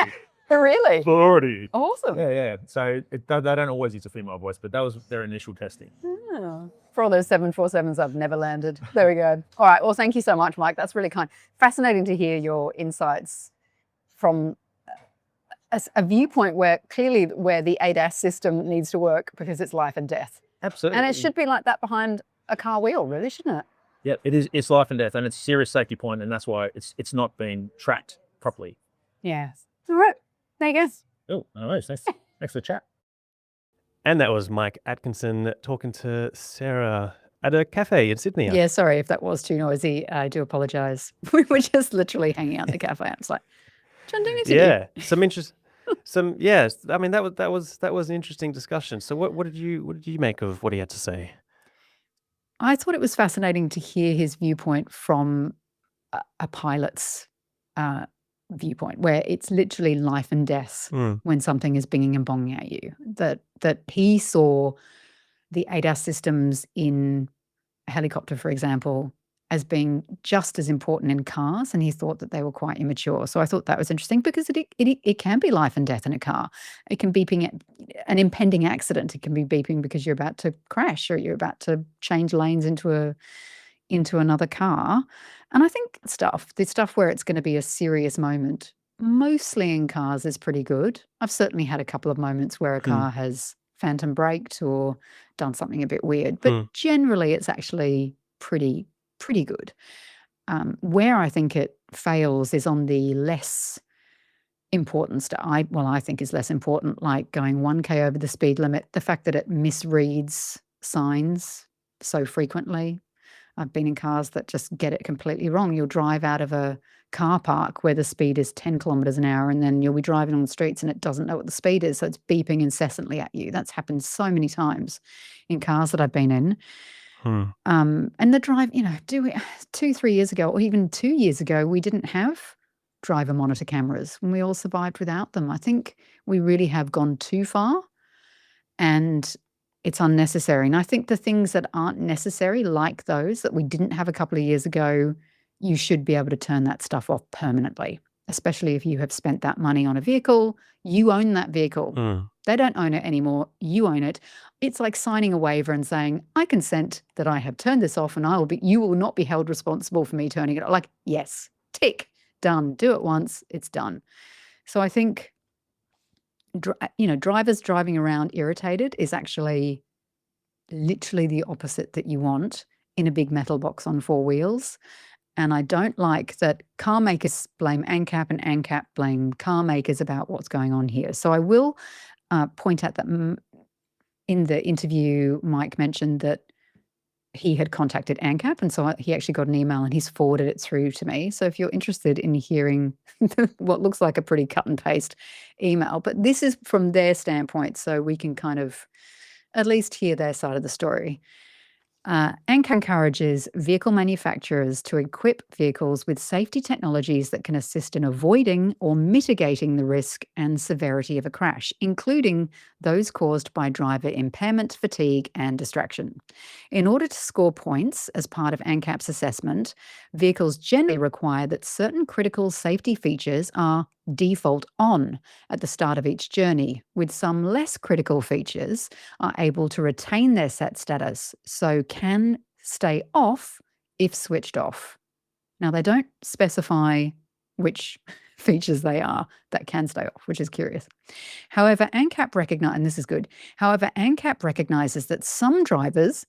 Really? 30. Awesome. Yeah. So they don't always use a female voice, but that was their initial testing. Oh. For all those 747s I've never landed. There we go. All right. Well, thank you so much, Mike. That's really kind. Fascinating to hear your insights from a viewpoint where the ADAS system needs to work, because it's life and death. Absolutely. And it should be like that behind a car wheel, really, shouldn't it? Yeah, it is. It's life and death, and it's a serious safety point, and that's why it's not been tracked properly. Yes. All right. There you go. Oh, no worries. Thanks for the chat. And that was Mike Atkinson talking to Sarah at a cafe in Sydney. Yeah, sorry if that was too noisy. I do apologise. We were just literally hanging out in the cafe. I was like, John, do you need to Yeah, some interest. Yes. I mean, that was an interesting discussion. So what did you make of what he had to say? I thought it was fascinating to hear his viewpoint from a pilot's viewpoint, where it's literally life and death when something is binging and bonging at you. That he saw the ADAS systems in a helicopter, for example, as being just as important in cars, and he thought that they were quite immature. So I thought that was interesting, because it can be life and death in a car. It can beeping at an impending accident. It can be beeping because you're about to crash, or you're about to change lanes into another car. And I think the stuff where it's going to be a serious moment, mostly in cars, is pretty good. I've certainly had a couple of moments where a car has phantom braked or done something a bit weird, but generally it's actually pretty good. Where I think it fails is on the less important stuff. I think is less important, like going 1K over the speed limit. The fact that it misreads signs so frequently. I've been in cars that just get it completely wrong. You'll drive out of a car park where the speed is 10 kilometers an hour, and then you'll be driving on the streets and it doesn't know what the speed is. So it's beeping incessantly at you. That's happened so many times in cars that I've been in. And the drive, 2-3 years ago, or even 2 years ago, we didn't have driver monitor cameras, and we all survived without them. I think we really have gone too far, and it's unnecessary. And I think the things that aren't necessary, like those that we didn't have a couple of years ago, you should be able to turn that stuff off permanently, especially if you have spent that money on a vehicle. You own that vehicle. They don't own it anymore. You own it. It's like signing a waiver and saying, I consent that I have turned this off, and you will not be held responsible for me turning it off. Like, yes, tick, done. Do it once, it's done. So I think drivers driving around irritated is actually literally the opposite that you want in a big metal box on 4 wheels. And I don't like that car makers blame ANCAP and ANCAP blame car makers about what's going on here. So I will point out that in the interview, Mike mentioned that he had contacted ANCAP, and so he actually got an email and he's forwarded it through to me. So if you're interested in hearing what looks like a pretty cut and paste email, but this is from their standpoint, so we can kind of at least hear their side of the story. ANCAP encourages vehicle manufacturers to equip vehicles with safety technologies that can assist in avoiding or mitigating the risk and severity of a crash, including those caused by driver impairment, fatigue, and distraction. In order to score points as part of ANCAP's assessment, vehicles generally require that certain critical safety features are default on at the start of each journey, with some less critical features are able to retain their set status, so can stay off if switched off. Now, they don't specify which features they are that can stay off, which is curious. However, ANCAP recognizes that some drivers,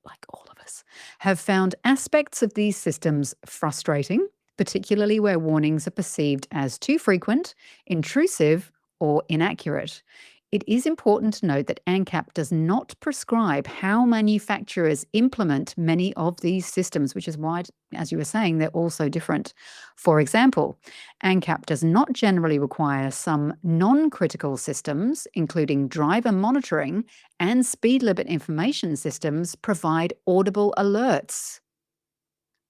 like all of us, have found aspects of these systems frustrating, particularly where warnings are perceived as too frequent, intrusive, or inaccurate. It is important to note that ANCAP does not prescribe how manufacturers implement many of these systems, which is why, as you were saying, they're all so different. For example, ANCAP does not generally require some non-critical systems, including driver monitoring and speed limit information systems, provide audible alerts.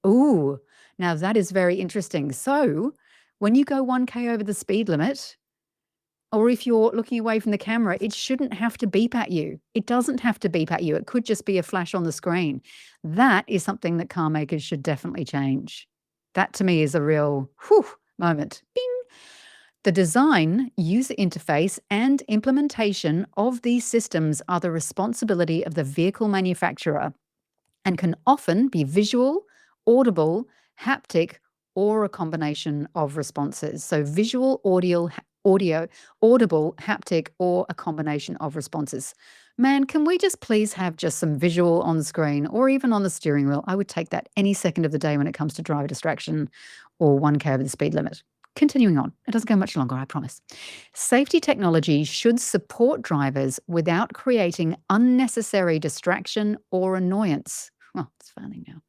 Ooh, now that is very interesting. So when you go 1K over the speed limit, or if you're looking away from the camera, it shouldn't have to beep at you. It doesn't have to beep at you. It could just be a flash on the screen. That is something that car makers should definitely change. That to me is a real whew moment. Bing. The design, user interface, and implementation of these systems are the responsibility of the vehicle manufacturer and can often be visual, audible, haptic, or a combination of responses. So visual, audio, audible, haptic, or a combination of responses. Man, can we just please have just some visual on the screen or even on the steering wheel? I would take that any second of the day when it comes to driver distraction or 1K over the speed limit. Continuing on, it doesn't go much longer, I promise. Safety technology should support drivers without creating unnecessary distraction or annoyance. Well, it's failing now.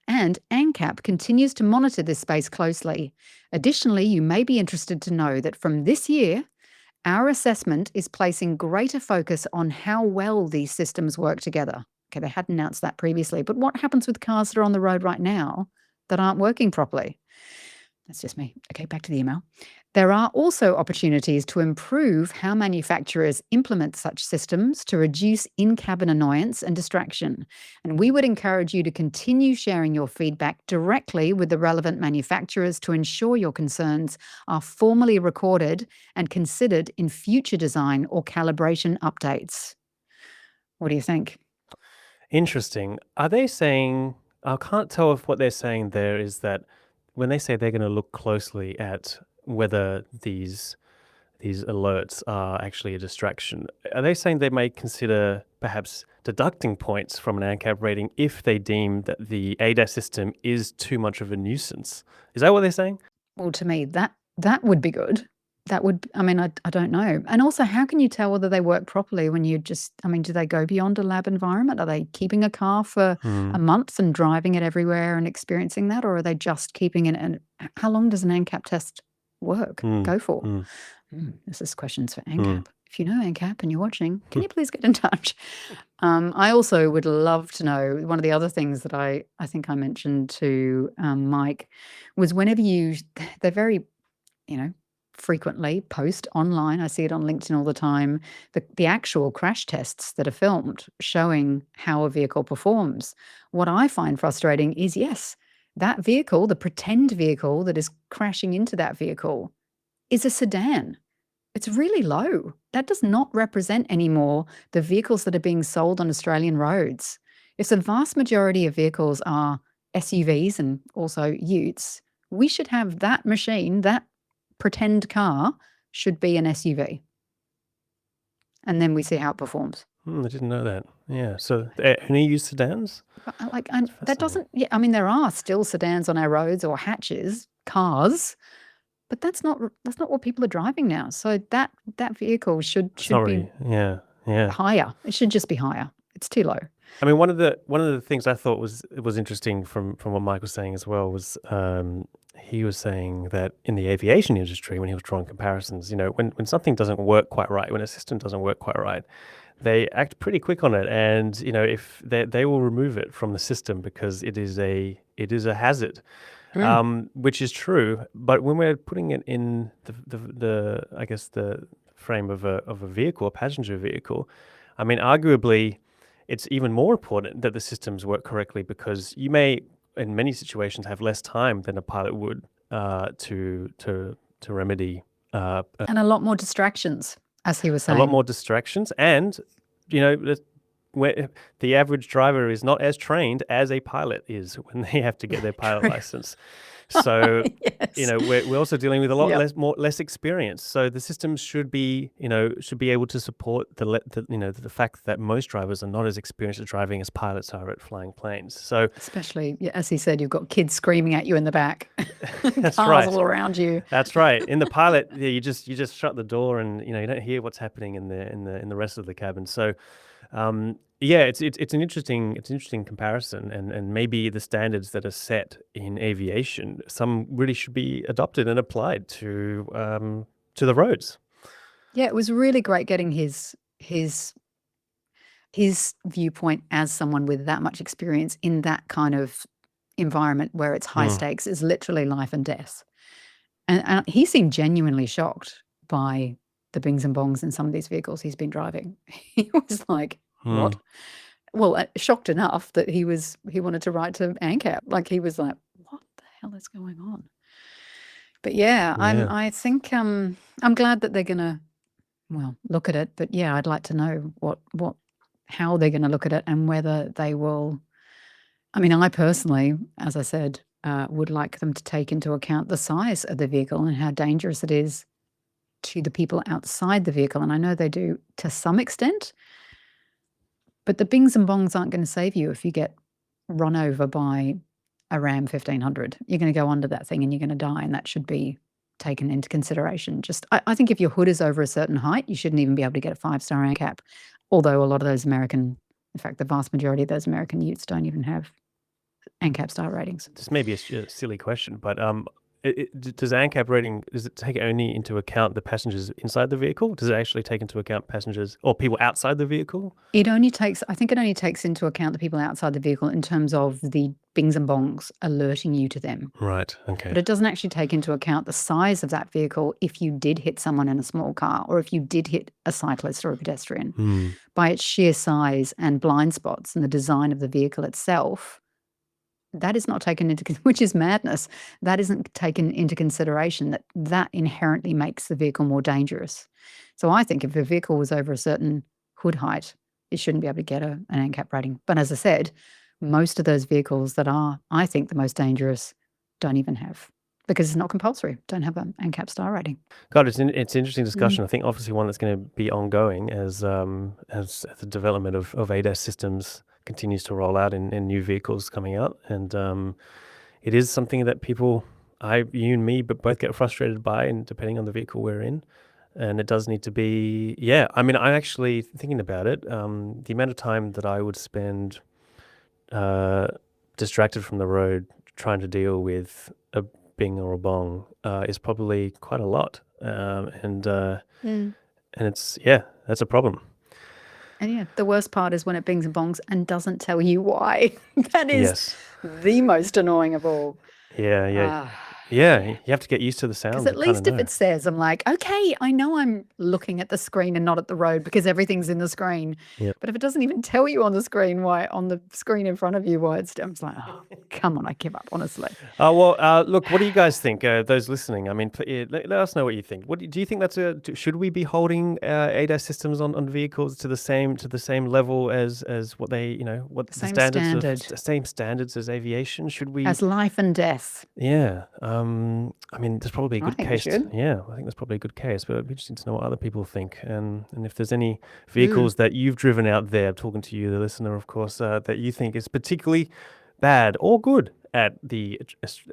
And ANCAP continues to monitor this space closely. Additionally, you may be interested to know that from this year, our assessment is placing greater focus on how well these systems work together. Okay, they hadn't announced that previously, but what happens with cars that are on the road right now that aren't working properly? That's just me. Okay, back to the email. There are also opportunities to improve how manufacturers implement such systems to reduce in-cabin annoyance and distraction. And we would encourage you to continue sharing your feedback directly with the relevant manufacturers to ensure your concerns are formally recorded and considered in future design or calibration updates. What do you think? Interesting. Are they saying, I can't tell if what they're saying there is that when they say they're going to look closely at whether these alerts are actually a distraction, are they saying they may consider perhaps deducting points from an ANCAP rating if they deem that the ADAS system is too much of a nuisance? Is that what they're saying? Well, to me, that would be good. That would, I mean, I don't know. And also, how can you tell whether they work properly when you just, I mean, do they go beyond a lab environment? Are they keeping a car for a month and driving it everywhere and experiencing that? Or are they just keeping it? And how long does an ANCAP test go for? This is questions for ANCAP. If you know ANCAP and you're watching, can you please get in touch? I also would love to know, one of the other things that I think I mentioned to Mike was whenever they're very, frequently post online. I see it on LinkedIn all the time. The actual crash tests that are filmed showing how a vehicle performs. What I find frustrating is, yes, that vehicle, the pretend vehicle that is crashing into that vehicle, is a sedan. It's really low. That does not represent anymore the vehicles that are being sold on Australian roads. If the vast majority of vehicles are SUVs and also utes, we should have that machine, that pretend car should be an SUV. And then we see how it performs. I didn't know that. Yeah. So they only use sedans? And that doesn't, I mean, there are still sedans on our roads or hatches, cars, but that's not what people are driving now. So that vehicle should be higher. It should just be higher. It's too low. I mean, one of the things I thought was interesting from what Mike was saying as well was he was saying that in the aviation industry, when he was drawing comparisons, when something doesn't work quite right, when a system doesn't work quite right, they act pretty quick on it, and if they will remove it from the system because it is a hazard. Which is true, but when we're putting it in the I guess the frame of a vehicle, a passenger vehicle, I mean, arguably, it's even more important that the systems work correctly because you may, in many situations, have less time than a pilot would to remedy. And a lot more distractions, as he was saying. A lot more distractions, and the average driver is not as trained as a pilot is when they have to get their pilot True. license. So Yes. we're also dealing with a lot Yep. less experience. So the systems should be able to support the fact that most drivers are not as experienced at driving as pilots are at flying planes. So Especially, yeah, as he said, you've got kids screaming at you in the back, that's cars right. all around you. That's right. In the pilot, you just shut the door, and you don't hear what's happening in the rest of the cabin. So yeah, it's an interesting comparison, and maybe the standards that are set in aviation, some really should be adopted and applied to the roads. Yeah, it was really great getting his viewpoint as someone with that much experience in that kind of environment where it's high stakes, is literally life and death. And he seemed genuinely shocked by the bings and bongs in some of these vehicles he's been driving. He was like, "What?" Well, shocked enough that he wanted to write to ANCAP. Like, he was like, "What the hell is going on?" But yeah, Yeah. I think I'm glad that they're gonna, well, look at it. But yeah, I'd like to know how they're gonna look at it, and whether they will. I mean, I personally, as I said, would like them to take into account the size of the vehicle and how dangerous it is to the people outside the vehicle. And I know they do to some extent, but the bings and bongs aren't going to save you if you get run over by a Ram 1500. You're going to go under that thing and you're going to die, and that should be taken into consideration. I think if your hood is over a certain height, you shouldn't even be able to get a 5-star ANCAP. Although a lot of those in fact, the vast majority of those American utes don't even have ANCAP star ratings. This may be a silly question, but does ANCAP rating, does it take only into account the passengers inside the vehicle? Does it actually take into account passengers or people outside the vehicle? I think it only takes into account the people outside the vehicle in terms of the bings and bongs alerting you to them. Right. Okay. But it doesn't actually take into account the size of that vehicle if you did hit someone in a small car, or if you did hit a cyclist or a pedestrian. By its sheer size and blind spots and the design of the vehicle itself, that is not taken into, which is madness. That isn't taken into consideration, that inherently makes the vehicle more dangerous. So I think if a vehicle was over a certain hood height, it shouldn't be able to get an ANCAP rating. But as I said, most of those vehicles that are, I think, the most dangerous don't even have, because it's not compulsory, don't have an ANCAP star rating. God, it's an interesting discussion. I think obviously one that's going to be ongoing as the development of ADAS systems continues to roll out in new vehicles coming out, and it is something that people, you and me, but both get frustrated by, and depending on the vehicle we're in, and it does need to be. Yeah, I mean, I'm actually thinking about it. The amount of time that I would spend distracted from the road trying to deal with a bing or a bong is probably quite a lot, and it's that's a problem. And yeah, the worst part is when it bings and bongs and doesn't tell you why. That is Yes. the most annoying of all. Yeah. You have to get used to the sound. Because at least if it says, I'm like, okay, I know I'm looking at the screen and not at the road because everything's in the screen. Yep. But if it doesn't even tell you on the screen in front of you why it's, I'm just like, oh, come on, I give up, honestly. Look, what do you guys think? Those listening, I mean, let us know what you think. Do you think should we be holding ADAS systems on vehicles to the same level as what they, what the same standards as aviation? Should we, as life and death? Yeah. I mean, there's probably a good case. Yeah, I think there's probably a good case, but it'd be interesting to know what other people think. And if there's any vehicles that you've driven out there, talking to you, the listener, of course, that you think is particularly bad or good at the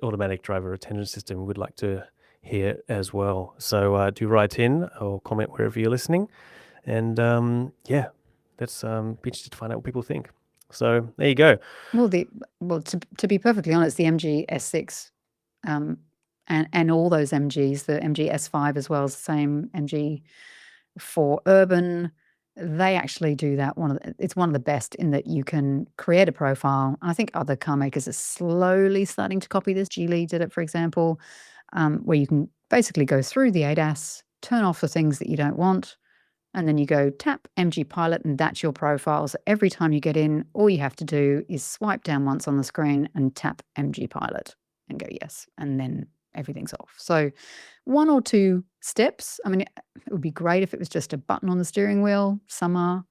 automatic driver attendance system, we'd like to hear as well. So do write in or comment wherever you're listening. And let's be interested to find out what people think. So there you go. Well, to be perfectly honest, the MG S6 and all those MGs, the MG S5 as well as the same MG for urban, they actually do that. It's one of the best in that you can create a profile. I think other car makers are slowly starting to copy this. Geely did it, for example, where you can basically go through the ADAS, turn off the things that you don't want, and then you go tap MG Pilot, and that's your profile. So every time you get in, all you have to do is swipe down once on the screen and tap MG Pilot and go yes, and then everything's off. So 1 or 2 steps. I mean, it would be great if it was just a button on the steering wheel. Some are,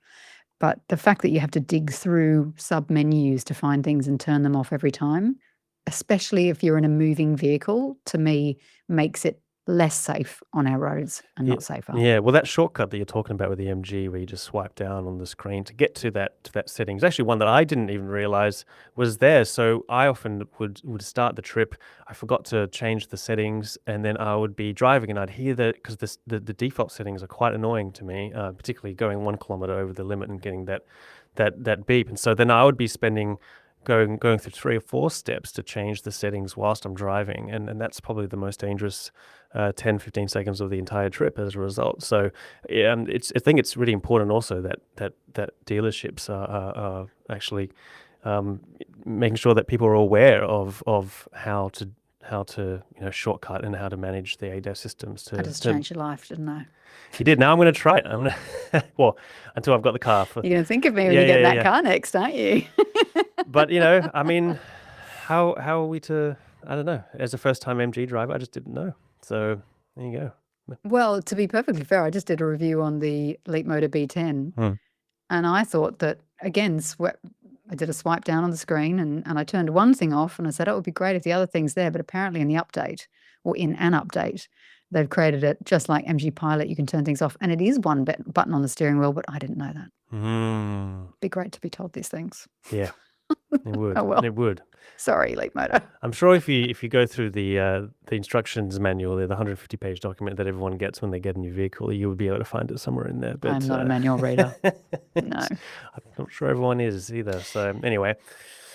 But the fact that you have to dig through sub-menus to find things and turn them off every time, especially if you're in a moving vehicle, to me, makes it less safe on our roads and Yeah, not safer. yeah. Well, that shortcut that you're talking about with the MG, where you just swipe down on the screen to get to that setting, is actually one that I didn't even realize was there. So I often would start the trip. I forgot to change the settings, and then I would be driving, and I'd hear because the default settings are quite annoying to me, particularly going 1 kilometer over the limit and getting that beep. And so then I would be spending going through 3 or 4 steps to change the settings whilst I'm driving, and that's probably the most dangerous 10-15 seconds of the entire trip as a result. So I think it's really important also that dealerships are actually making sure that people are aware of how to shortcut and how to manage the ADAS systems. I just changed your life, didn't I? You did. Now I'm going to try it. Well, until I've got the car. You're going to think of me when you get that car next, aren't you? But I mean, how are we to? I don't know. As a first-time MG driver, I just didn't know. So there you go. Well, to be perfectly fair, I just did a review on the Leapmotor B10, and I thought that, again, I did a swipe down on the screen and I turned one thing off and I said, it would be great if the other thing's there. But apparently in the update, or in an update, they've created it just like MG Pilot. You can turn things off, and it is one button on the steering wheel, but I didn't know that. It'd be great to be told these things. Yeah, it would. Oh, well. It would. Sorry, Leapmotor. I'm sure if you go through the instructions manual, the 150-page document that everyone gets when they get a new vehicle, you would be able to find it somewhere in there. But I'm not a manual reader. No. I'm not sure everyone is either. So anyway.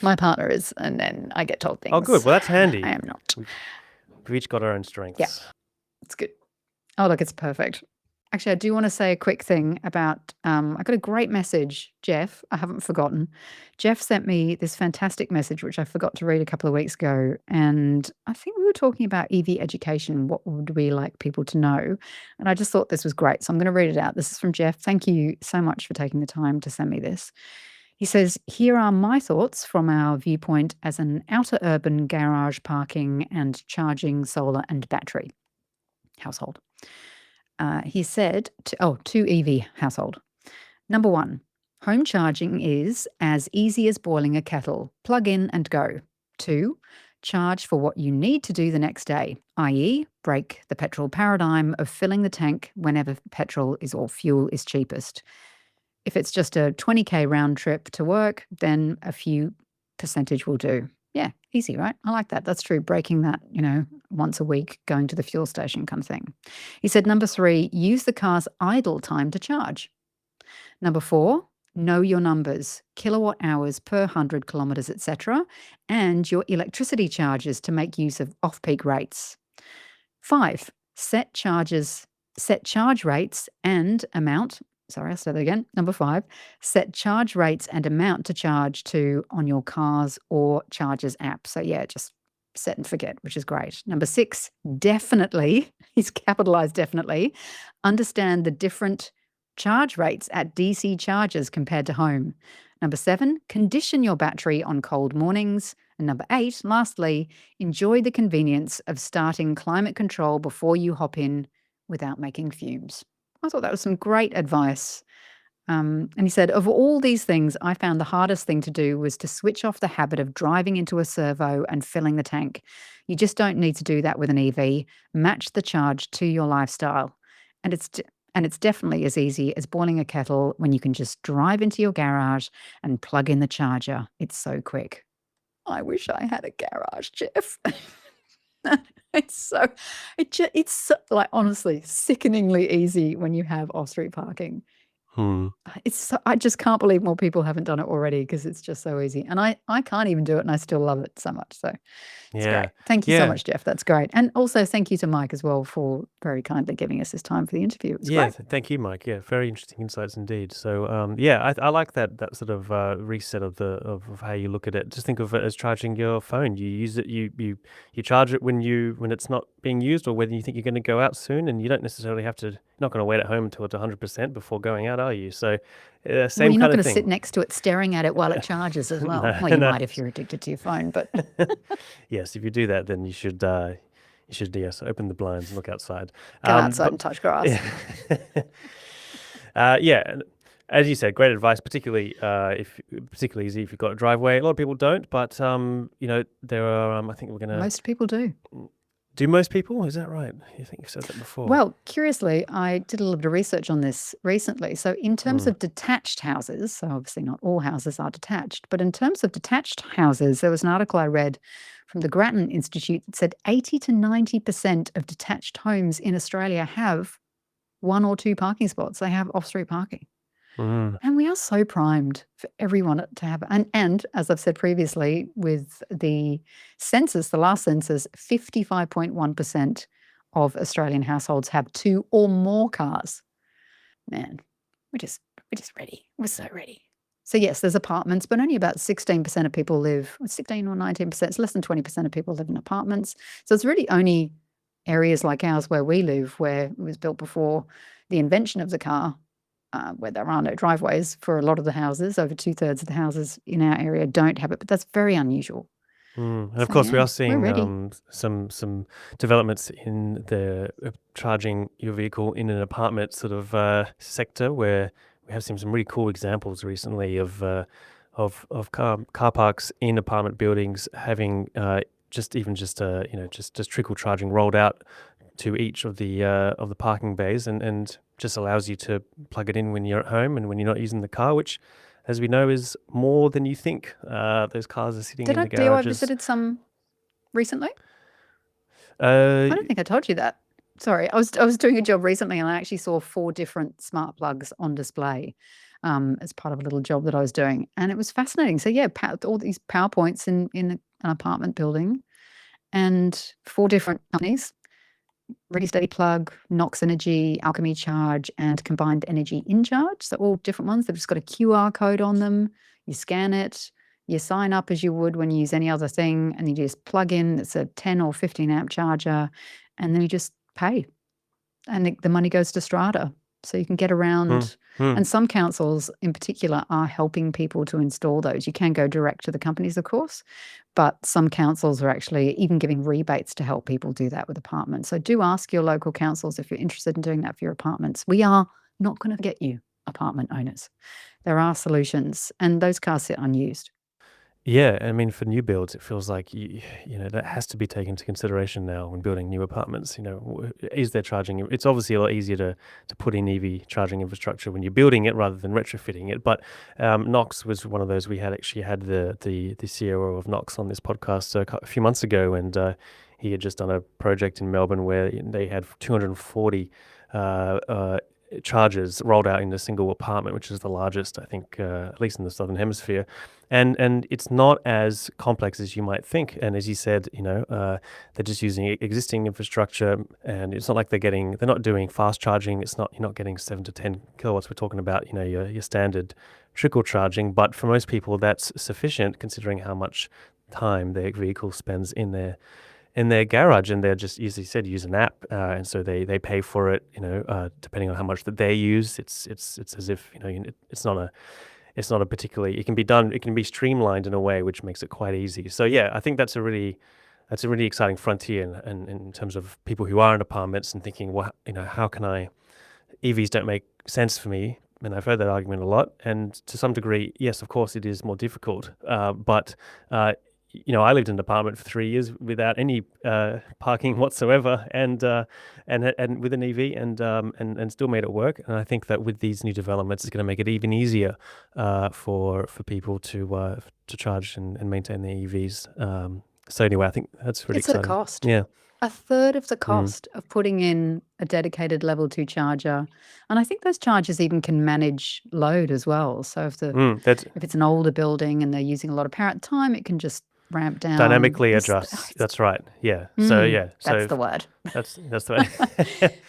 My partner is, and then I get told things. Oh, good. Well, that's handy. I am not. We've each got our own strengths. Yeah. It's good. Oh, look, it's perfect. Actually, I do want to say a quick thing about, I got a great message, Jeff. I haven't forgotten. Jeff sent me this fantastic message, which I forgot to read a couple of weeks ago. And I think we were talking about EV education. What would we like people to know? And I just thought this was great. So I'm going to read it out. This is from Jeff. Thank you so much for taking the time to send me this. He says, here are my thoughts from our viewpoint as an outer urban garage parking and charging solar and battery household. He said, to EV household. Number 1, home charging is as easy as boiling a kettle. Plug in and go. 2, charge for what you need to do the next day, i.e. break the petrol paradigm of filling the tank whenever petrol or fuel is cheapest. If it's just a 20k round trip to work, then a few percentage will do. Yeah, easy, right? I like that. That's true. Breaking that, once a week, going to the fuel station kind of thing. He said, number 3, use the car's idle time to charge. Number 4, know your numbers, kilowatt hours per 100 kilometers, etc., and your electricity charges to make use of off-peak rates. 5, set charge rates and amount. Sorry, I'll say that again. Number 5, set charge rates and amount to charge to on your car's or Chargers app. So yeah, just set and forget, which is great. Number 6, definitely, he's capitalized definitely, understand the different charge rates at DC chargers compared to home. Number 7, condition your battery on cold mornings. And number 8, lastly, enjoy the convenience of starting climate control before you hop in without making fumes. I thought that was some great advice. And he said, of all these things, I found the hardest thing to do was to switch off the habit of driving into a servo and filling the tank. You just don't need to do that with an EV. Match the charge to your lifestyle. And it's definitely as easy as boiling a kettle when you can just drive into your garage and plug in the charger. It's so quick. I wish I had a garage, Jeff. It's so like, honestly, sickeningly easy when you have off-street parking. I just can't believe more people haven't done it already, because it's just so easy. And I can't even do it, and I still love it so much. So it's great. Thank you so much, Jeff. That's great. And also thank you to Mike as well for very kindly giving us his time for the interview. It was great. Thank you, Mike. Yeah, very interesting insights indeed. So I like that sort of reset of how you look at it. Just think of it as charging your phone. You use it, you charge it when it's not being used, or when you think you're going to go out soon, and you don't necessarily have to. You're not going to wait at home until it's 100% before going out, are you? So same Well, you're kind not of going to thing. sit next to it staring at it while it charges as well. No, Well, you no. might if you're addicted to your phone, but Yes, if you do that, then you should yes, open the blinds and look outside. go outside and touch grass. Yeah. as you said, great advice, particularly easy if you've got a driveway. A lot of people don't, but there are. I think we're gonna. Most people do. Do most people? Is that right? You think you've said that before? Well, curiously, I did a little bit of research on this recently. So, in terms Mm. of detached houses, so obviously not all houses are detached, but in terms of detached houses, there was an article I read from the Grattan Institute that said 80 to 90% of detached homes in Australia have 1 or 2 parking spots. They have off-street parking. Mm. And we are so primed for everyone to have, and as I've said previously, with the census, the last census, 55.1% of Australian households have 2 or more cars. Man, we're just ready. We're so ready. So yes, there's apartments, but only about 16% of people live, 16 or 19%, it's less than 20% of people live in apartments. So it's really only areas like ours where we live, where it was built before the invention of the car, where there are no driveways for a lot of the houses. Over 2/3 of the houses in our area don't have it, but that's very unusual. And of So course, we yeah, are we're seeing ready. some developments in the charging your vehicle in an apartment sort of sector, where we have seen some really cool examples recently of car parks in apartment buildings having just trickle charging rolled out to each of the parking bays, and just allows you to plug it in when you're at home and when you're not using the car, which, as we know, is more than you think. Those cars are sitting Did in I the tell you I garages. visited some recently? Uh, I don't think I told you that. Sorry, I was doing a job recently, and I actually saw 4 different smart plugs on display, as part of a little job that I was doing, and it was fascinating. So yeah, all these power points in an apartment building, and 4 different companies: Ready Steady Plug, Knox Energy, Alchemy Charge, and Combined Energy InCharge. So all different ones. They've just got a QR code on them. You scan it, you sign up as you would when you use any other thing, and you just plug in. It's a 10 or 15 amp charger, and then you just pay, and the money goes to Strata. So you can get hmm, around, hmm. and some councils in particular are helping people to install those. You can go direct to the companies, of course, but some councils are actually even giving rebates to help people do that with apartments. So do ask your local councils if you're interested in doing that for your apartments. We are not going to forget you, apartment owners. There are solutions, and those cars sit unused. Yeah, I mean, for new builds, it feels like that has to be taken into consideration now when building new apartments. Is there charging? It's obviously a lot easier to put in EV charging infrastructure when you're building it rather than retrofitting it. But Knox was one of those. We had the CEO of Knox on this podcast a few months ago, and he had just done a project in Melbourne where they had 240 chargers rolled out in a single apartment, which is the largest, I think, at least in the Southern Hemisphere. And it's not as complex as you might think. And as you said, they're just using existing infrastructure, and it's not like they're not doing fast charging. You're not getting 7 to 10 kilowatts. We're talking about, your standard trickle charging. But for most people, that's sufficient, considering how much time their vehicle spends in their garage, and they're just, as you said, use an app, and so they pay for it. Depending on how much that they use, it's as if it's not a particularly. It can be streamlined in a way which makes it quite easy. So yeah, I think that's a really exciting frontier, in terms of people who are in apartments and thinking, well, how can EVs don't make sense for me. And I've heard that argument a lot. And to some degree, yes, of course, it is more difficult. But I lived in an apartment for 3 years without any parking whatsoever, and with an EV, and still made it work. And I think that with these new developments, it's going to make it even easier for people to charge and maintain their EVs. So anyway, I think that's really It's at a exciting. cost. Yeah. A third of the Mm. cost of putting in a dedicated level 2 charger, and I think those chargers even can manage load as well. So That's if it's an older building and they're using a lot of power at the time, it can just ramp down. dynamically This adjusts. That's right. Yeah. So yeah. that's So the word. that's the way.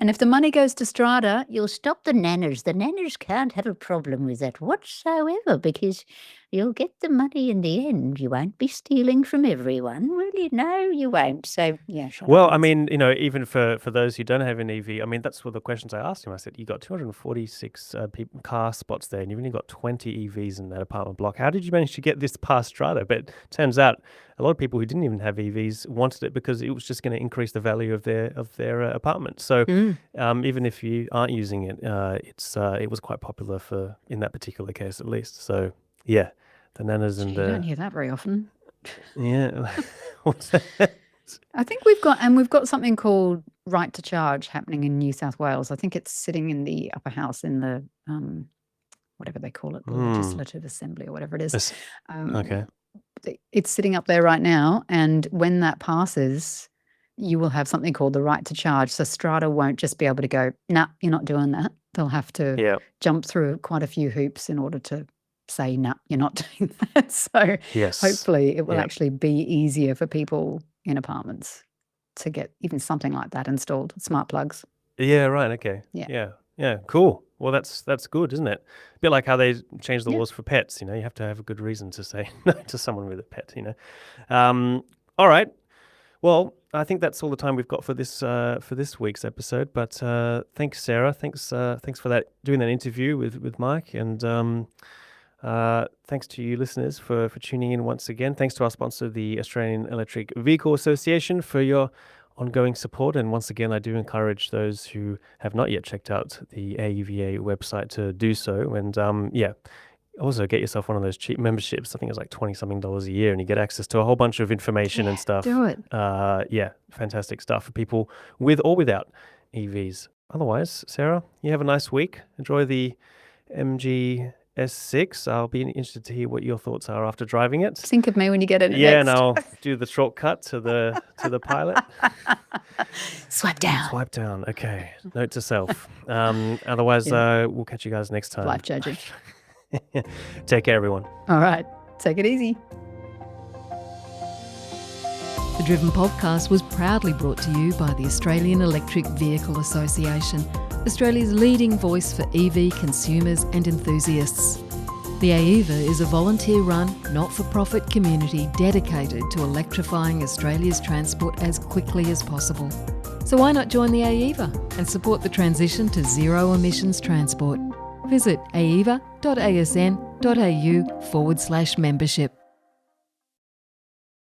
And if the money goes to Strata, you'll stop the nanners. The nanners can't have a problem with that whatsoever, because you'll get the money in the end. You won't be stealing from everyone, will you? No, you won't. So, yeah, shut up. Well, I Vince. mean, even for those who don't have an EV, I mean, that's one of the questions I asked him. I said, you got 246 car spots there, and you've only got 20 EVs in that apartment block. How did you manage to get this past Strata? But turns out a lot of people who didn't even have EVs wanted it because it was just going to increase the value of their apartment. So even if you aren't using it, it was quite popular in that particular case, at least. So yeah, the nanas and You don't hear that very often. yeah. What's that? I think we've got something called right to charge happening in New South Wales. I think it's sitting in the upper house in the whatever they call it, the Legislative Assembly or whatever it is. Okay. It's sitting up there right now, and when that passes, you will have something called the right to charge. So Strata won't just be able to go, nah, you're not doing that. They'll have to jump through quite a few hoops in order to say, nah, you're not doing that. So hopefully it will actually be easier for people in apartments to get even something like that installed, smart plugs. Yeah, right. Okay. Yeah. Cool. Well, that's good, isn't it? A bit like how they changed the laws for pets. You have to have a good reason to say no to someone with a pet. All right. Well, I think that's all the time we've got for this week's episode. But thanks, Sarah. Thanks for doing that interview with Mike, and thanks to you listeners for tuning in once again. Thanks to our sponsor, the Australian Electric Vehicle Association, for your ongoing support. And once again, I do encourage those who have not yet checked out the AEVA website to do so. And also get yourself one of those cheap memberships. I think it's like $20-something a year, and you get access to a whole bunch of information and stuff. Do it. Fantastic stuff for people with or without EVs. Otherwise, Sarah, you have a nice week. Enjoy the MG S6. I'll be interested to hear what your thoughts are after driving it. Think of me when you get in it next. next. And I'll do the shortcut to the Pilot. Swipe down. Okay. Note to self. Otherwise, we'll catch you guys next time. Life changing. Take care, everyone. All right. Take it easy. The Driven podcast was proudly brought to you by the Australian Electric Vehicle Association, Australia's leading voice for EV consumers and enthusiasts. The AEVA is a volunteer-run, not-for-profit community dedicated to electrifying Australia's transport as quickly as possible. So why not join the AEVA and support the transition to zero-emissions transport? Visit aeva.asn.au/membership.